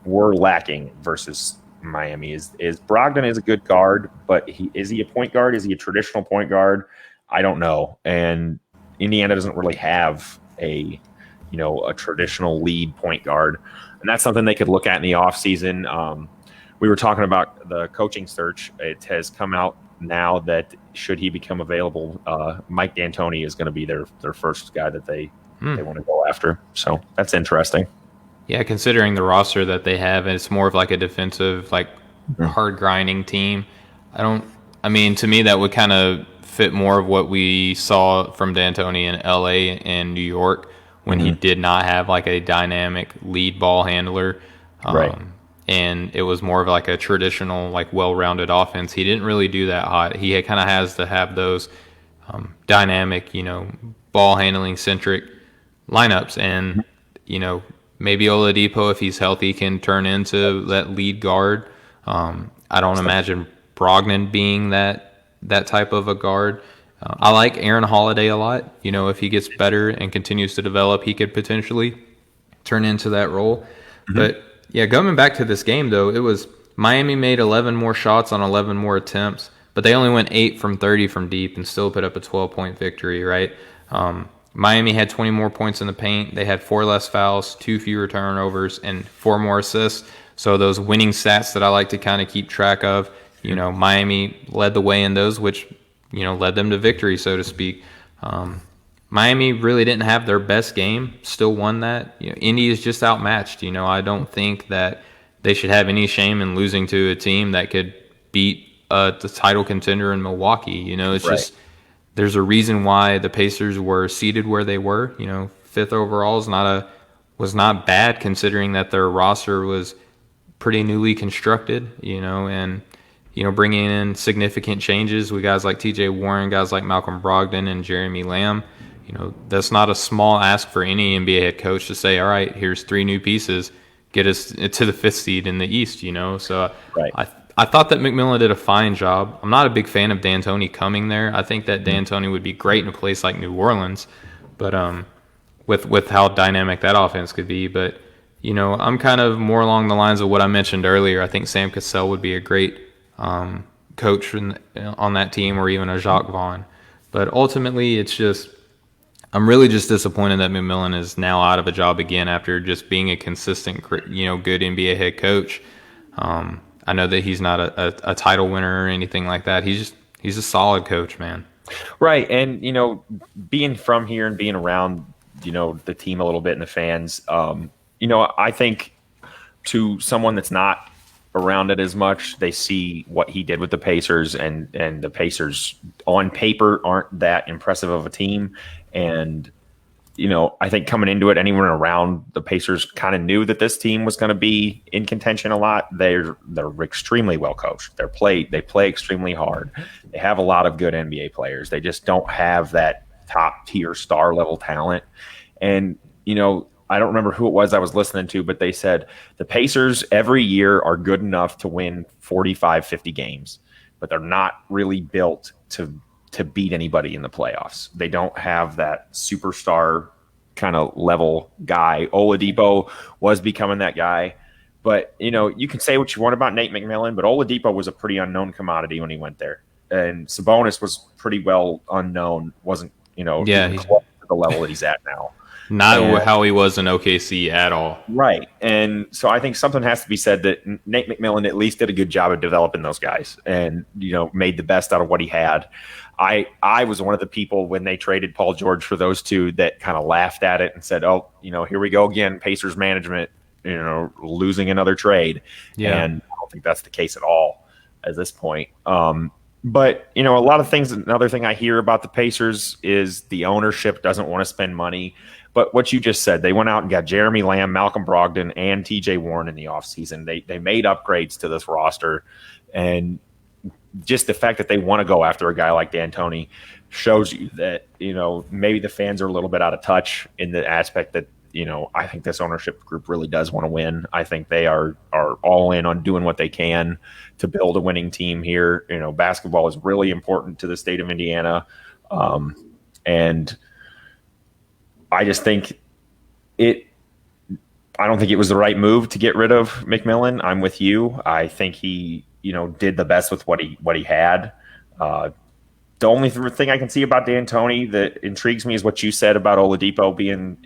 were lacking versus Miami. Is Brogdon is a good guard, but is he a point guard? Is he a traditional point guard? I don't know. And Indiana doesn't really have a traditional lead point guard. And that's something they could look at in the offseason. We were talking about the coaching search. It has come out now that should he become available, Mike D'Antoni is going to be their first guy that they want to go after. So that's interesting. Yeah, considering the roster that they have, it's more of like a defensive, hard grinding team. To me, that would kind of fit more of what we saw from D'Antoni in LA and New York when he did not have like a dynamic lead ball handler. Right. And it was more of like a traditional, well-rounded offense. He didn't really do that hot. He kind of has to have those dynamic, ball handling centric lineups. And, maybe Oladipo, if he's healthy, can turn into that lead guard. I don't imagine Brogdon being that type of a guard. I like Aaron Holiday a lot. If he gets better and continues to develop, he could potentially turn into that role. Mm-hmm. But, yeah, going back to this game, though, it was Miami made 11 more shots on 11 more attempts, but they only went 8 from 30 from deep and still put up a 12-point victory, right? Miami had 20 more points in the paint. They had 4 less fouls, 2 fewer turnovers, and 4 more assists. So those winning stats that I like to kind of keep track of, Miami led the way in those, which, led them to victory, so to speak. Miami really didn't have their best game, still won that. Indy is just outmatched. I don't think that they should have any shame in losing to a team that could beat the title contender in Milwaukee. It's right. just there's a reason why the Pacers were seated where they were. 5th overall was not bad considering that their roster was pretty newly constructed. And bringing in significant changes with guys like T.J. Warren, guys like Malcolm Brogdon and Jeremy Lamb. That's not a small ask for any NBA head coach to say, all right, here's 3 new pieces, get us to the 5th seed in the East, So right. I thought that McMillan did a fine job. I'm not a big fan of D'Antoni coming there. I think that D'Antoni would be great in a place like New Orleans, but with how dynamic that offense could be. But, I'm kind of more along the lines of what I mentioned earlier. I think Sam Cassell would be a great coach on that team, or even a Jacques Vaughn. But ultimately, it's just I'm really just disappointed that McMillan is now out of a job again after just being a consistent, good NBA head coach. I know that he's not a title winner or anything like that. He's a solid coach, man. Right, and being from here and being around the team a little bit and the fans, I think to someone that's not around it as much, they see what he did with the Pacers, and the Pacers on paper aren't that impressive of a team. And I think coming into it, anyone around the Pacers kind of knew that this team was going to be in contention a lot. They're extremely well coached. They play extremely hard. They have a lot of good NBA players. They just don't have that top tier star level talent. And I don't remember who it was I was listening to, but they said the Pacers every year are good enough to win 45, 50 games, but they're not really built to beat anybody in the playoffs. They don't have that superstar kind of level guy. Oladipo was becoming that guy. But, you can say what you want about Nate McMillan, but Oladipo was a pretty unknown commodity when he went there. And Sabonis was pretty well unknown, wasn't, Yeah, close to the level that he's at now. Not how he was in OKC at all. Right. And so I think something has to be said that Nate McMillan at least did a good job of developing those guys and, made the best out of what he had. I was one of the people when they traded Paul George for those two that kind of laughed at it and said, oh, here we go again, Pacers management, losing another trade. Yeah. And I don't think that's the case at all at this point. But, a lot of things, another thing I hear about the Pacers is the ownership doesn't want to spend money. But what you just said, they went out and got Jeremy Lamb, Malcolm Brogdon, and TJ Warren in the offseason. They made upgrades to this roster. And just the fact that they want to go after a guy like D'Antoni shows you that, maybe the fans are a little bit out of touch in the aspect that, I think this ownership group really does want to win. I think they are all in on doing what they can to build a winning team here. Basketball is really important to the state of Indiana. And I just think I don't think it was the right move to get rid of McMillan. I'm with you. I think he, did the best with what he had. The only thing I can see about D'Antoni that intrigues me is what you said about Oladipo being,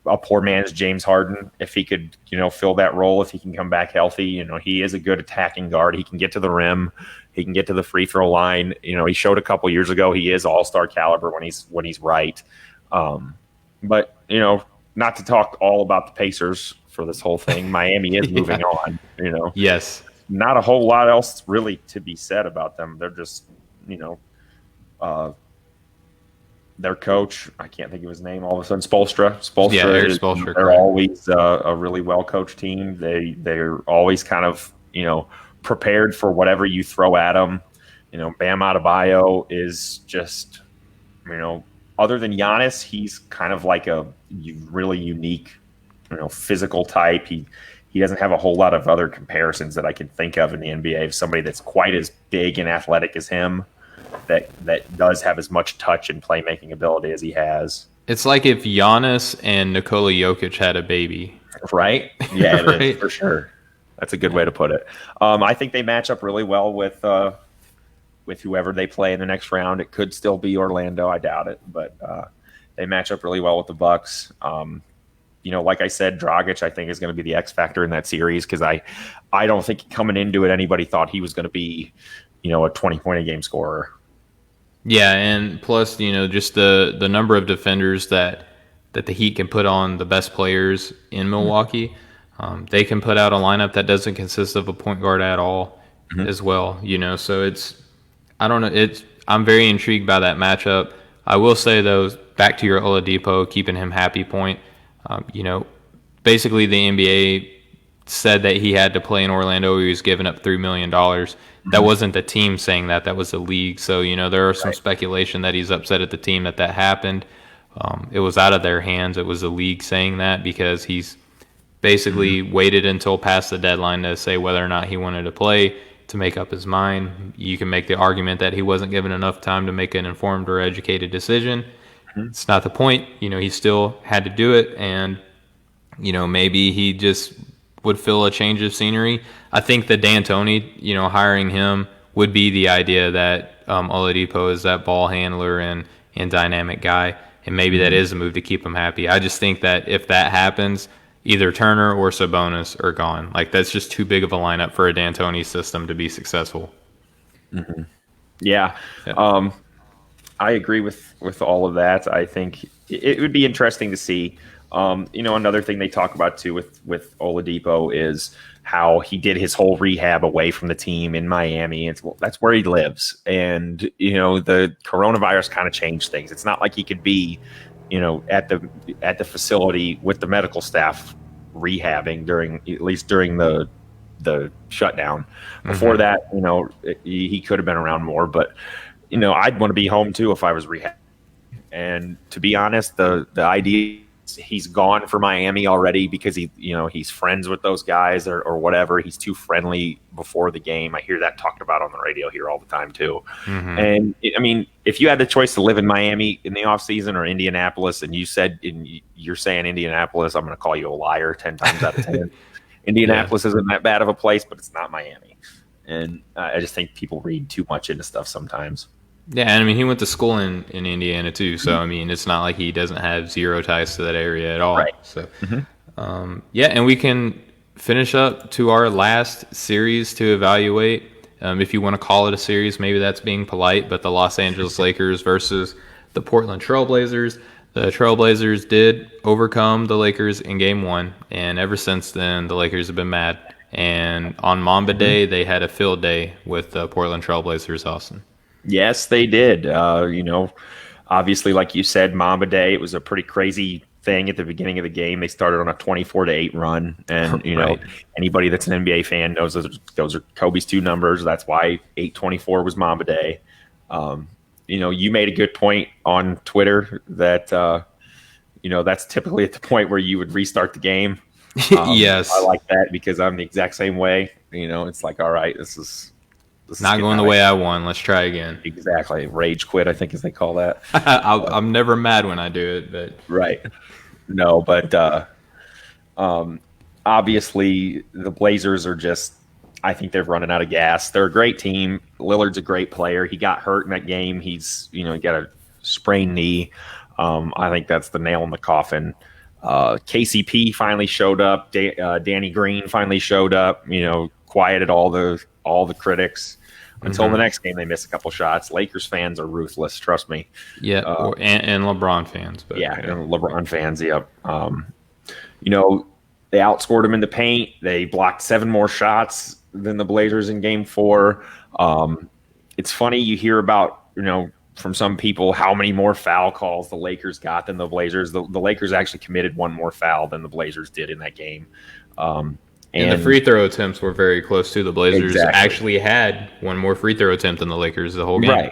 a poor man's James Harden. If he could, fill that role, if he can come back healthy, he is a good attacking guard. He can get to the rim. He can get to the free throw line. He showed a couple years ago he is all-star caliber when he's right. But not to talk all about the Pacers for this whole thing. Miami is moving on. Yes. Not a whole lot else really to be said about them. They're just, their coach, I can't think of his name all of a sudden, Spoelstra. Spoelstra. They're always a really well-coached team. They're always kind of, prepared for whatever you throw at them. Bam Adebayo is just, other than Giannis, he's kind of like a really unique, physical type. He doesn't have a whole lot of other comparisons that I can think of in the NBA of somebody that's quite as big and athletic as him that does have as much touch and playmaking ability as he has. It's like if Giannis and Nikola Jokic had a baby. Right? Yeah, Right? it is, for sure. That's a good way to put it. I think they match up really well with whoever they play in the next round. It could still be Orlando. I doubt it, but they match up really well with the Bucks. Like I said, Dragic, I think, is going to be the X factor in that series because I don't think coming into it anybody thought he was going to be, a 20-point a game scorer. Yeah, and plus, just the number of defenders that the Heat can put on the best players in Milwaukee. They can put out a lineup that doesn't consist of a point guard at all as well. So I'm very intrigued by that matchup. I will say, though, back to your Oladipo, keeping him happy point. Basically the NBA said that he had to play in Orlando. He was giving up $3 million. That wasn't the team saying that. That was the league. So, there are some speculation that he's upset at the team that happened. It was out of their hands. It was the league saying that because he's basically waited until past the deadline to say whether or not he wanted to play to make up his mind. You can make the argument that he wasn't given enough time to make an informed or educated decision. It's not the point. He still had to do it, and maybe he just would feel a change of scenery. I think that D'Antoni, hiring him would be the idea that Oladipo is that ball handler and dynamic guy, and maybe that is a move to keep him happy. I just think that if that happens, either Turner or Sabonis are gone. Like, that's just too big of a lineup for a D'Antoni system to be successful. Yeah. I agree with all of that. I think it would be interesting to see. Another thing they talk about too with Oladipo is how he did his whole rehab away from the team in Miami. That's where he lives, and the coronavirus kind of changed things. It's not like he could be at the facility with the medical staff rehabbing during the shutdown. Before that, he could have been around more, but I'd want to be home too if I was rehab. And to be honest, the idea is he's gone for Miami already because he's friends with those guys or whatever. He's too friendly before the game. I hear that talked about on the radio here all the time too. And if you had the choice to live in Miami in the off season or Indianapolis, and you're saying Indianapolis, I'm going to call you a liar 10 times out of 10. Indianapolis isn't that bad of a place, but it's not Miami. And I just think people read too much into stuff sometimes. Yeah, and he went to school in Indiana too, so it's not like he doesn't have zero ties to that area at all. Right. So, and we can finish up to our last series to evaluate. If you want to call it a series, maybe that's being polite, but the Los Angeles Lakers versus the Portland Trailblazers. The Trailblazers did overcome the Lakers in Game 1, and ever since then, the Lakers have been mad. And on Mamba Day, they had a field day with the Portland Trailblazers, Austin. Yes, they did. Obviously, like you said, Mamba Day, it was a pretty crazy thing at the beginning of the game. They started on a 24-8 run, and anybody that's an NBA fan knows those are Kobe's 2 numbers. That's why 8/24 was Mamba Day. You made a good point on Twitter that that's typically at the point where you would restart the game. Yes, I like that because I'm the exact same way. It's like, all right, this is not going the way I want. Let's try again. Exactly. Rage quit, I think, as they call that. I'm never mad when I do it, but right. No, but obviously the Blazers are just, I think they're running out of gas. They're a great team. Lillard's a great player. He got hurt in that game. He's, he got a sprained knee. I think that's the nail in the coffin. KCP finally showed up. Danny Green finally showed up, quieted all the critics. Until the next game, they miss a couple shots. Lakers fans are ruthless, trust me. Yeah, and LeBron fans. But, and LeBron fans, yep. They outscored them in the paint. They blocked 7 more shots than the Blazers in Game 4. It's funny, you hear about, from some people how many more foul calls the Lakers got than the Blazers. The Lakers actually committed 1 more foul than the Blazers did in that game. And the free throw attempts were very close too. The Blazers exactly. actually had 1 more free throw attempt than the Lakers the whole game.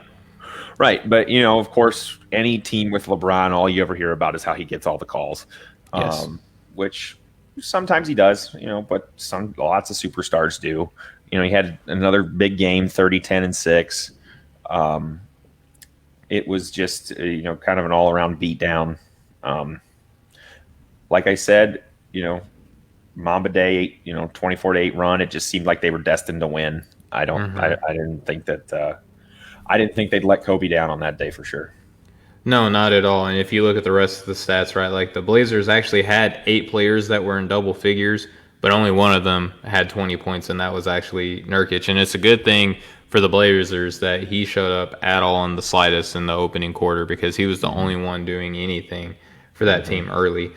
Right. But, of course, any team with LeBron, all you ever hear about is how he gets all the calls, which sometimes he does, but lots of superstars do. He had another big game, 30, 10, and 6. It was just, kind of an all-around beatdown. Like I said, Mamba Day, 24-8 run. It just seemed like they were destined to win. I didn't think that. I didn't think they'd let Kobe down on that day for sure. No, not at all. And if you look at the rest of the stats, right, like the Blazers actually had 8 players that were in double figures, but only one of them had 20 points, and that was actually Nurkic. And it's a good thing for the Blazers that he showed up at all in the slightest in the opening quarter because he was the only one doing anything for that team early.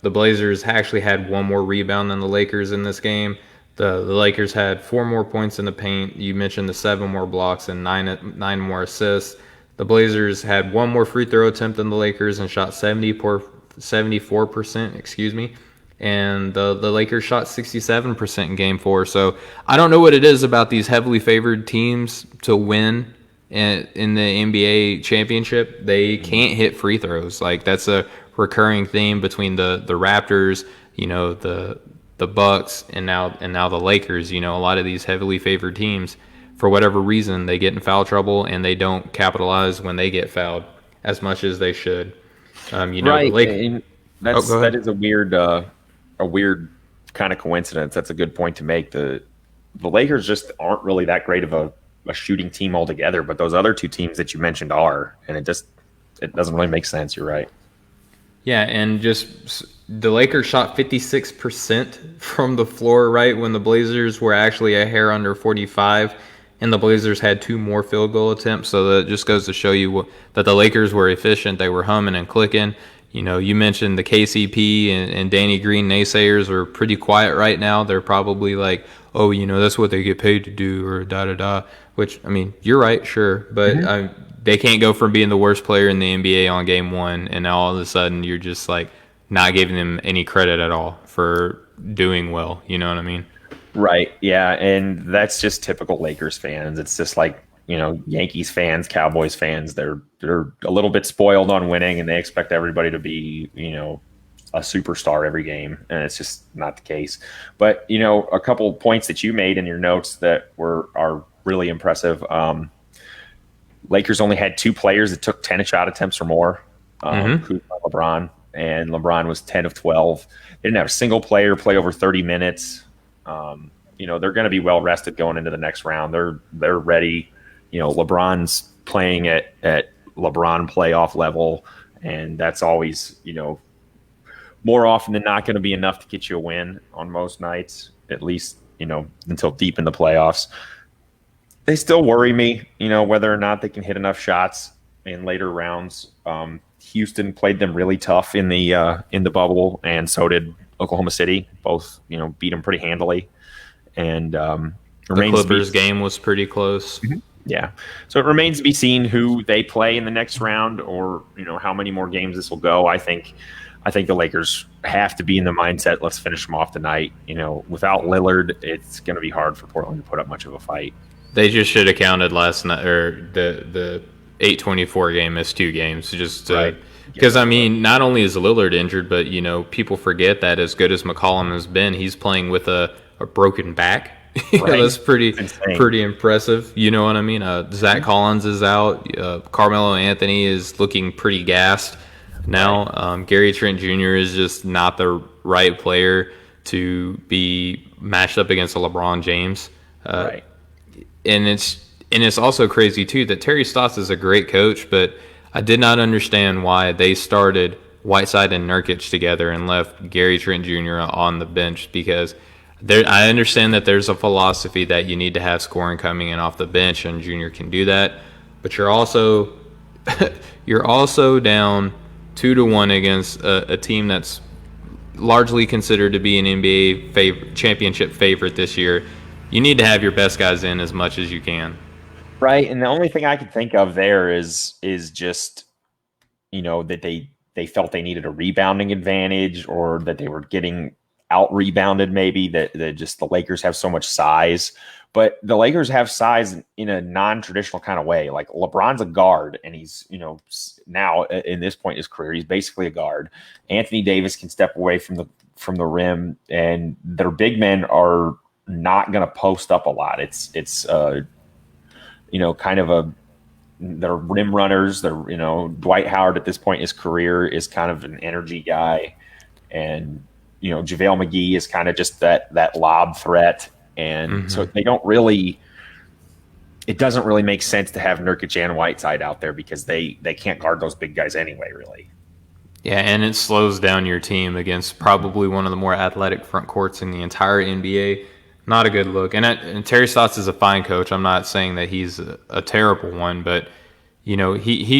The Blazers actually had 1 more rebound than the Lakers in this game. The Lakers had 4 more points in the paint. You mentioned the 7 more blocks and 9 more assists. The Blazers had 1 more free throw attempt than the Lakers and shot 74%, and the Lakers shot 67% in Game 4. So I don't know what it is about these heavily favored teams to win in the NBA championship. They can't hit free throws. Like, that's a recurring theme between the Raptors, the Bucks, and now the Lakers. A lot of these heavily favored teams, for whatever reason, they get in foul trouble and they don't capitalize when they get fouled as much as they should. Right. That is a weird kind of coincidence. That's a good point to make. The Lakers just aren't really that great of a shooting team altogether, but those other 2 teams that you mentioned are, and it doesn't really make sense. You're right. Yeah, and just the Lakers shot 56% from the floor, right, when the Blazers were actually a hair under 45, and the Blazers had 2 more field goal attempts. So that just goes to show you that the Lakers were efficient. They were humming and clicking. You mentioned the KCP and Danny Green naysayers are pretty quiet right now. They're probably like, oh, that's what they get paid to do, or da-da-da, which, you're right, sure. But they can't go from being the worst player in the NBA on game one, and now all of a sudden you're just like not giving them any credit at all for doing well. You know what I mean? Right. Yeah. And that's just typical Lakers fans. It's just like, Yankees fans, Cowboys fans, they're a little bit spoiled on winning and they expect everybody to be, a superstar every game. And it's just not the case. But, a couple points that you made in your notes that are really impressive. Lakers only had 2 players that took 10 shot attempts or more. Kuzma, LeBron, and LeBron was 10 of 12. They didn't have a single player play over 30 minutes. They're going to be well rested going into the next round. They're ready. LeBron's playing at LeBron playoff level, and that's always, more often than not going to be enough to get you a win on most nights, at least, until deep in the playoffs. They still worry me, whether or not they can hit enough shots in later rounds. Houston played them really tough in the bubble, and so did Oklahoma City. Both, beat them pretty handily. And the Clippers game was pretty close. Mm-hmm. Yeah. So it remains to be seen who they play in the next round, or how many more games this will go. I think the Lakers have to be in the mindset, let's finish them off tonight. Without Lillard, it's going to be hard for Portland to put up much of a fight. They just should have counted last night, or the 8-24 game as 2 games, just because I mean, not only is Lillard injured, but people forget that as good as McCollum has been, he's playing with a broken back. Right. That's pretty impressive. You know what I mean? Zach Collins is out. Carmelo Anthony is looking pretty gassed now. Right. Gary Trent Jr. is just not the right player to be matched up against a LeBron James. Right. And it's also crazy too that Terry Stotts is a great coach, but I did not understand why they started Whiteside and Nurkic together and left Gary Trent Jr. on the bench, because I understand that there's a philosophy that you need to have scoring coming in off the bench, and Junior can do that. But you're also down 2-1 against a team that's largely considered to be an NBA championship favorite this year. You need to have your best guys in as much as you can. Right, and the only thing I could think of there is just that they felt they needed a rebounding advantage, or that they were getting out rebounded, maybe that just the Lakers have so much size. But the Lakers have size in a non-traditional kind of way. Like LeBron's a guard, and he's now in this point in his career, he's basically a guard. Anthony Davis can step away from the rim, and their big men are not going to post up a lot. It's kind of they're rim runners. They're Dwight Howard at this point in his career is kind of an energy guy, and JaVale McGee is kind of just that lob threat. And so they don't really – it doesn't really make sense to have Nurkic and Whiteside out there, because they can't guard those big guys anyway, really. Yeah, and it slows down your team against probably one of the more athletic front courts in the entire NBA. Not a good look. And Terry Stotts is a fine coach. I'm not saying that he's a terrible one, but he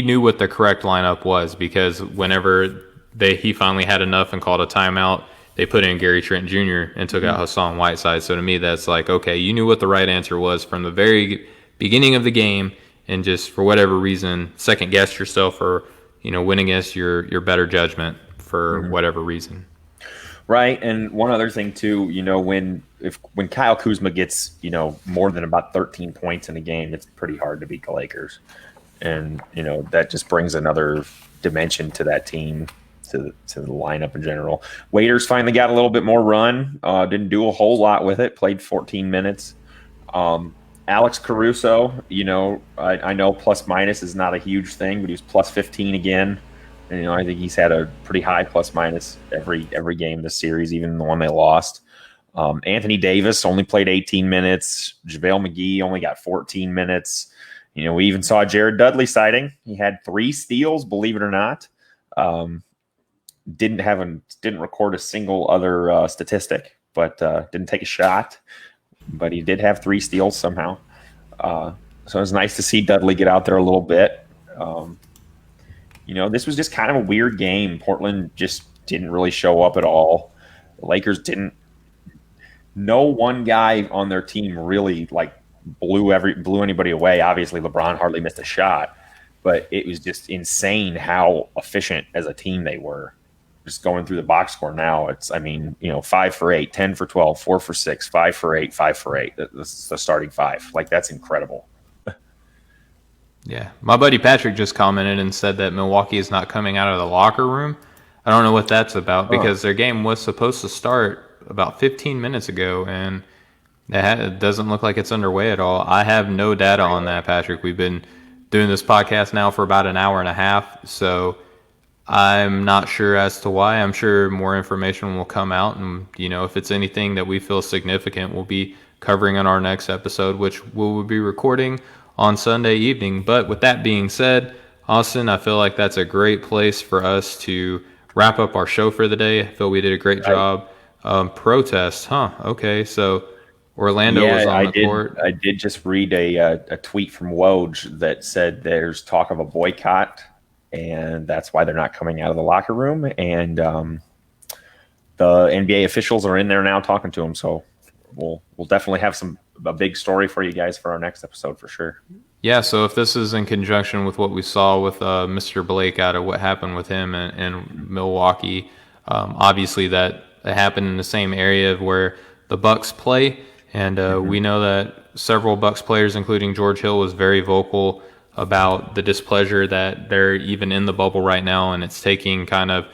knew what the correct lineup was, because whenever he finally had enough and called a timeout, they put in Gary Trent Jr. and took out Hassan Whiteside. So to me, that's like, okay, you knew what the right answer was from the very beginning of the game, and just for whatever reason, second guessed yourself, or went against your better judgment for whatever reason. Right, and one other thing too, when Kyle Kuzma gets more than about 13 points in a game, it's pretty hard to beat the Lakers, and that just brings another dimension to that team. To the lineup in general. Waiters finally got a little bit more run. Didn't do a whole lot with it. Played 14 minutes. Alex Caruso, I know plus minus is not a huge thing, but he was plus 15 again. And, I think he's had a pretty high plus minus every game this series, even the one they lost. Anthony Davis only played 18 minutes. JaVale McGee only got 14 minutes. We even saw Jared Dudley sighting. He had 3 steals, believe it or not. Didn't record a single other statistic, but didn't take a shot. But he did have 3 steals somehow. So it was nice to see Dudley get out there a little bit. This was just kind of a weird game. Portland just didn't really show up at all. The Lakers didn't. No one guy on their team really blew anybody away. Obviously, LeBron hardly missed a shot. but it was just insane how efficient as a team they were. Just going through the box score now, it's, I mean, 5 for 8, 10 for 12, 4 for 6, 5 for 8, 5 for 8. That's the starting five. Like, that's incredible. Yeah. My buddy Patrick just commented and said that Milwaukee is not coming out of the locker room. I don't know what that's about because their game was supposed to start about 15 minutes ago, and it doesn't look like it's underway at all. I have no data on that, Patrick. We've been doing this podcast now for about an hour and a half, so I'm not sure as to why. I'm sure more information will come out, and if it's anything that we feel significant, we'll be covering on our next episode, which we will be recording on Sunday evening. But with that being said, Austin, I feel like that's a great place for us to wrap up our show for the day. I feel we did a great job. Protest, huh? Okay, so Orlando was on the court. I did just read a tweet from Woj that said there's talk of a boycott, and that's why they're not coming out of the locker room. And the NBA officials are in there now talking to them. So we'll definitely have a big story for you guys for our next episode for sure. Yeah, so if this is in conjunction with what we saw with Mr. Blake out of what happened with him in Milwaukee, obviously that happened in the same area where the Bucks play, and we know that several Bucks players, including George Hill, was very vocal about the displeasure that they're even in the bubble right now, and it's taking kind of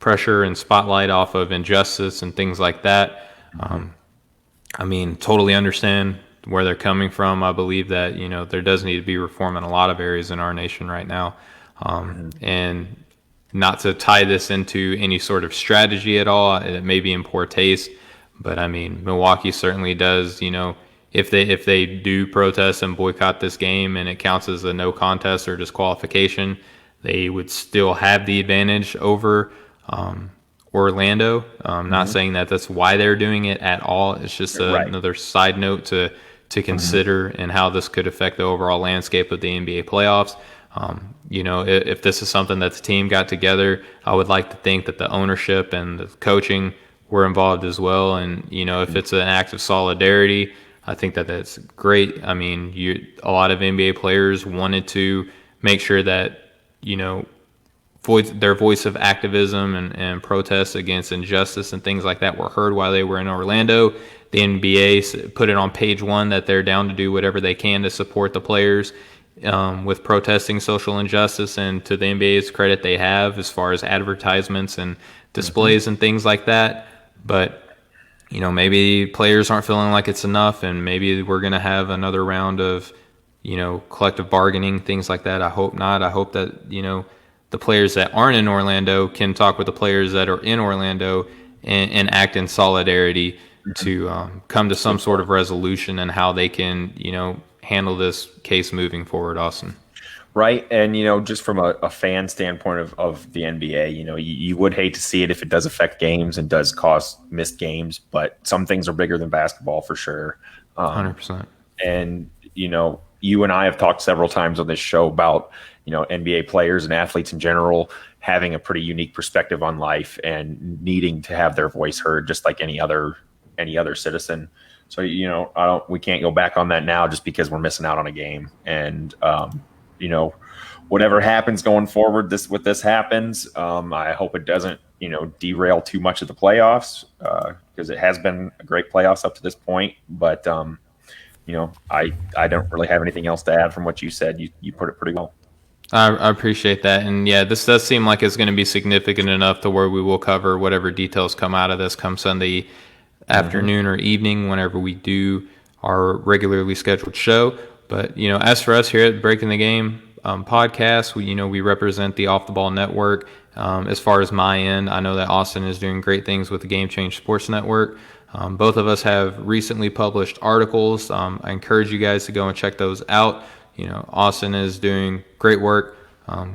pressure and spotlight off of injustice and things like that. I mean, totally understand where they're coming from. I believe that, there does need to be reform in a lot of areas in our nation right now. And not to tie this into any sort of strategy at all, it may be in poor taste, but I mean, Milwaukee certainly does, if they do protest and boycott this game and it counts as a no contest or disqualification, they would still have the advantage over Orlando. Not saying that that's why they're doing it at all. It's just another side note to consider and how this could affect the overall landscape of the NBA playoffs. If this is something that the team got together, I would like to think that the ownership and the coaching were involved as well. And, if it's an act of solidarity, I think that that's great. I mean, a lot of NBA players wanted to make sure that, their voice of activism and protest against injustice and things like that were heard while they were in Orlando. The NBA put it on page one that they're down to do whatever they can to support the players with protesting social injustice, and to the NBA's credit, they have as far as advertisements and displays and things like that. But maybe players aren't feeling like it's enough, and maybe we're going to have another round of collective bargaining, things like that. I hope not. I hope that the players that aren't in Orlando can talk with the players that are in Orlando and act in solidarity to come to some sort of resolution and how they can handle this case moving forward, Austin. Right. And, just from a fan standpoint of the NBA, you would hate to see it if it does affect games and does cause missed games, but some things are bigger than basketball for sure. 100%. And, you and I have talked several times on this show about, NBA players and athletes in general having a pretty unique perspective on life and needing to have their voice heard just like any other citizen. So, we can't go back on that now just because we're missing out on a game. And, whatever happens going forward, this happens. I hope it doesn't, derail too much of the playoffs because it has been a great playoffs up to this point. But, I don't really have anything else to add from what you said. You put it pretty well. I appreciate that. And yeah, this does seem like it's going to be significant enough to where we will cover whatever details come out of this come Sunday afternoon or evening whenever we do our regularly scheduled show. But, as for us here at Breaking the Game podcast, we represent the Off the Ball Network. As far as my end, I know that Austin is doing great things with the Game Change Sports Network. Both of us have recently published articles. I encourage you guys to go and check those out. Austin is doing great work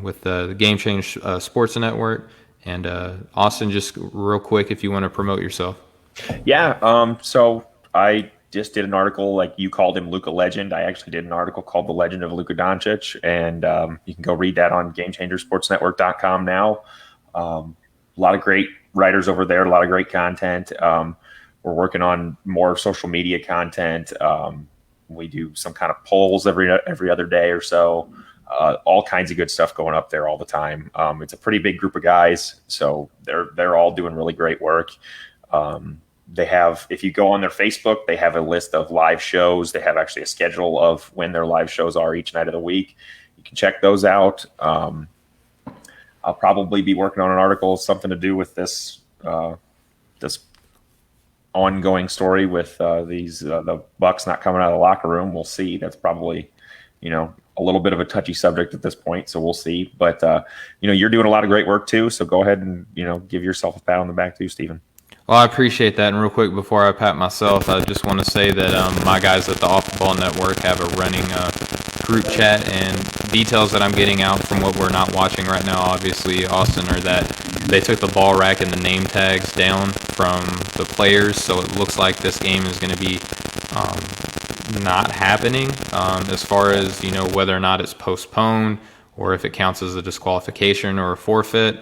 with the Game Change Sports Network. And Austin, just real quick, if you want to promote yourself. Yeah. So I just did an article, like you called him Luka Legend. I actually did an article called The Legend of Luka Doncic. And you can go read that on GameChangerSportsNetwork.com now. A lot of great writers over there, a lot of great content. We're working on more social media content. We do some kind of polls every other day or so. all kinds of good stuff going up there all the time. It's a pretty big group of guys, so they're all doing really great work. They have, if you go on their Facebook, they have a list of live shows. They have actually a schedule of when their live shows are each night of the week. You can check those out. I'll probably be working on an article, something to do with this this ongoing story with the Bucks not coming out of the locker room. We'll see. That's probably, a little bit of a touchy subject at this point, so we'll see. But you're doing a lot of great work too. So go ahead and give yourself a pat on the back too, Stephen. Well, I appreciate that. And real quick, before I pat myself, I just want to say that my guys at the Off the Ball Network have a running group chat, and details that I'm getting out from what we're not watching right now, obviously, Austin, are that they took the ball rack and the name tags down from the players, so it looks like this game is going to be not happening as far as, whether or not it's postponed or if it counts as a disqualification or a forfeit.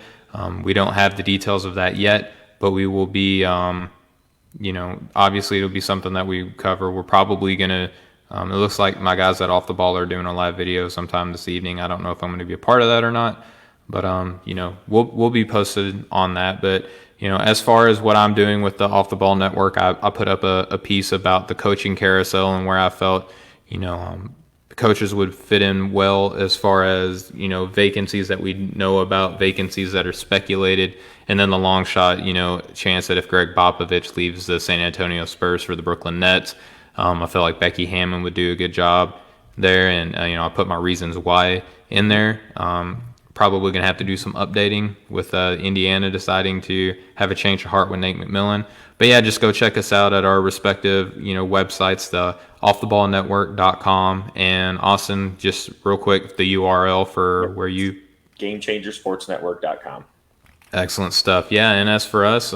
We don't have the details of that yet. But we will be, obviously it'll be something that we cover. We're probably going to, it looks like my guys at Off the Ball are doing a live video sometime this evening. I don't know if I'm going to be a part of that or not, but, we'll be posted on that. But, as far as what I'm doing with the Off the Ball Network, I put up a piece about the coaching carousel and where I felt, coaches would fit in well as far as, vacancies that we know about, vacancies that are speculated, and then the long shot, chance that if Greg Popovich leaves the San Antonio Spurs for the Brooklyn Nets, I feel like Becky Hammon would do a good job there, and, I put my reasons why in there. Probably going to have to do some updating with Indiana deciding to have a change of heart with Nate McMillan. But yeah, just go check us out at our respective, websites, the offtheballnetwork.com, and Austin, just real quick, the URL for where you... GameChangerSportsNetwork.com. Excellent stuff. Yeah, and as for us,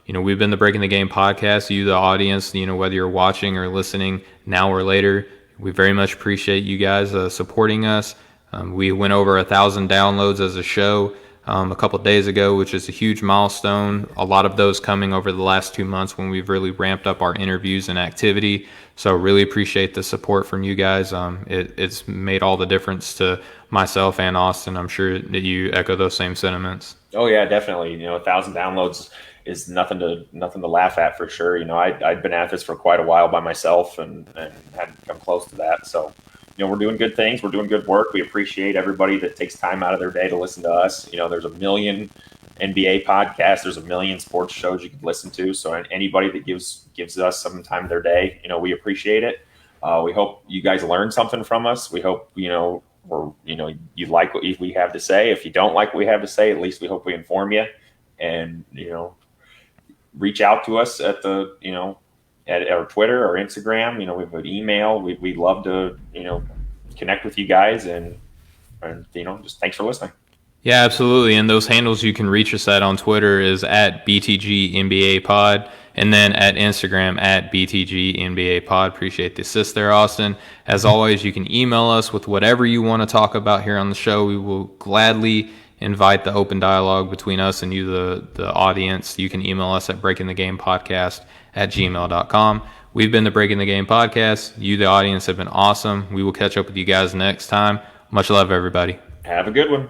we've been the Breaking the Game podcast. You, the audience, whether you're watching or listening now or later, we very much appreciate you guys supporting us. We went over 1,000 downloads as a show a couple of days ago, which is a huge milestone. A lot of those coming over the last 2 months when we've really ramped up our interviews and activity. So really appreciate the support from you guys. It's made all the difference to myself and Austin. I'm sure that you echo those same sentiments. Oh yeah, definitely. 1,000 downloads is nothing to laugh at for sure. I'd been at this for quite a while by myself and hadn't come close to that. So, we're doing good things. We're doing good work. We appreciate everybody that takes time out of their day to listen to us. There's a million NBA podcasts. There's a million sports shows you can listen to. So anybody that gives us some time of their day, we appreciate it. We hope you guys learn something from us. We hope, you like what we have to say. If you don't like what we have to say, at least we hope we inform you, and, reach out to us at the, at our Twitter or Instagram. We have an email. We'd love to, connect with you guys, and just thanks for listening. Yeah, absolutely. And those handles you can reach us at on Twitter is at BTG NBA Pod, and then at Instagram at BTG NBA Pod. Appreciate the assist there, Austin. As always, you can email us with whatever you want to talk about here on the show. We will gladly invite the open dialogue between us and you, the audience. You can email us at breakingthegamepodcast@gmail.com. We've been the Breaking the Game podcast. You, the audience, have been awesome. We will catch up with you guys next time. Much love, everybody. Have a good one.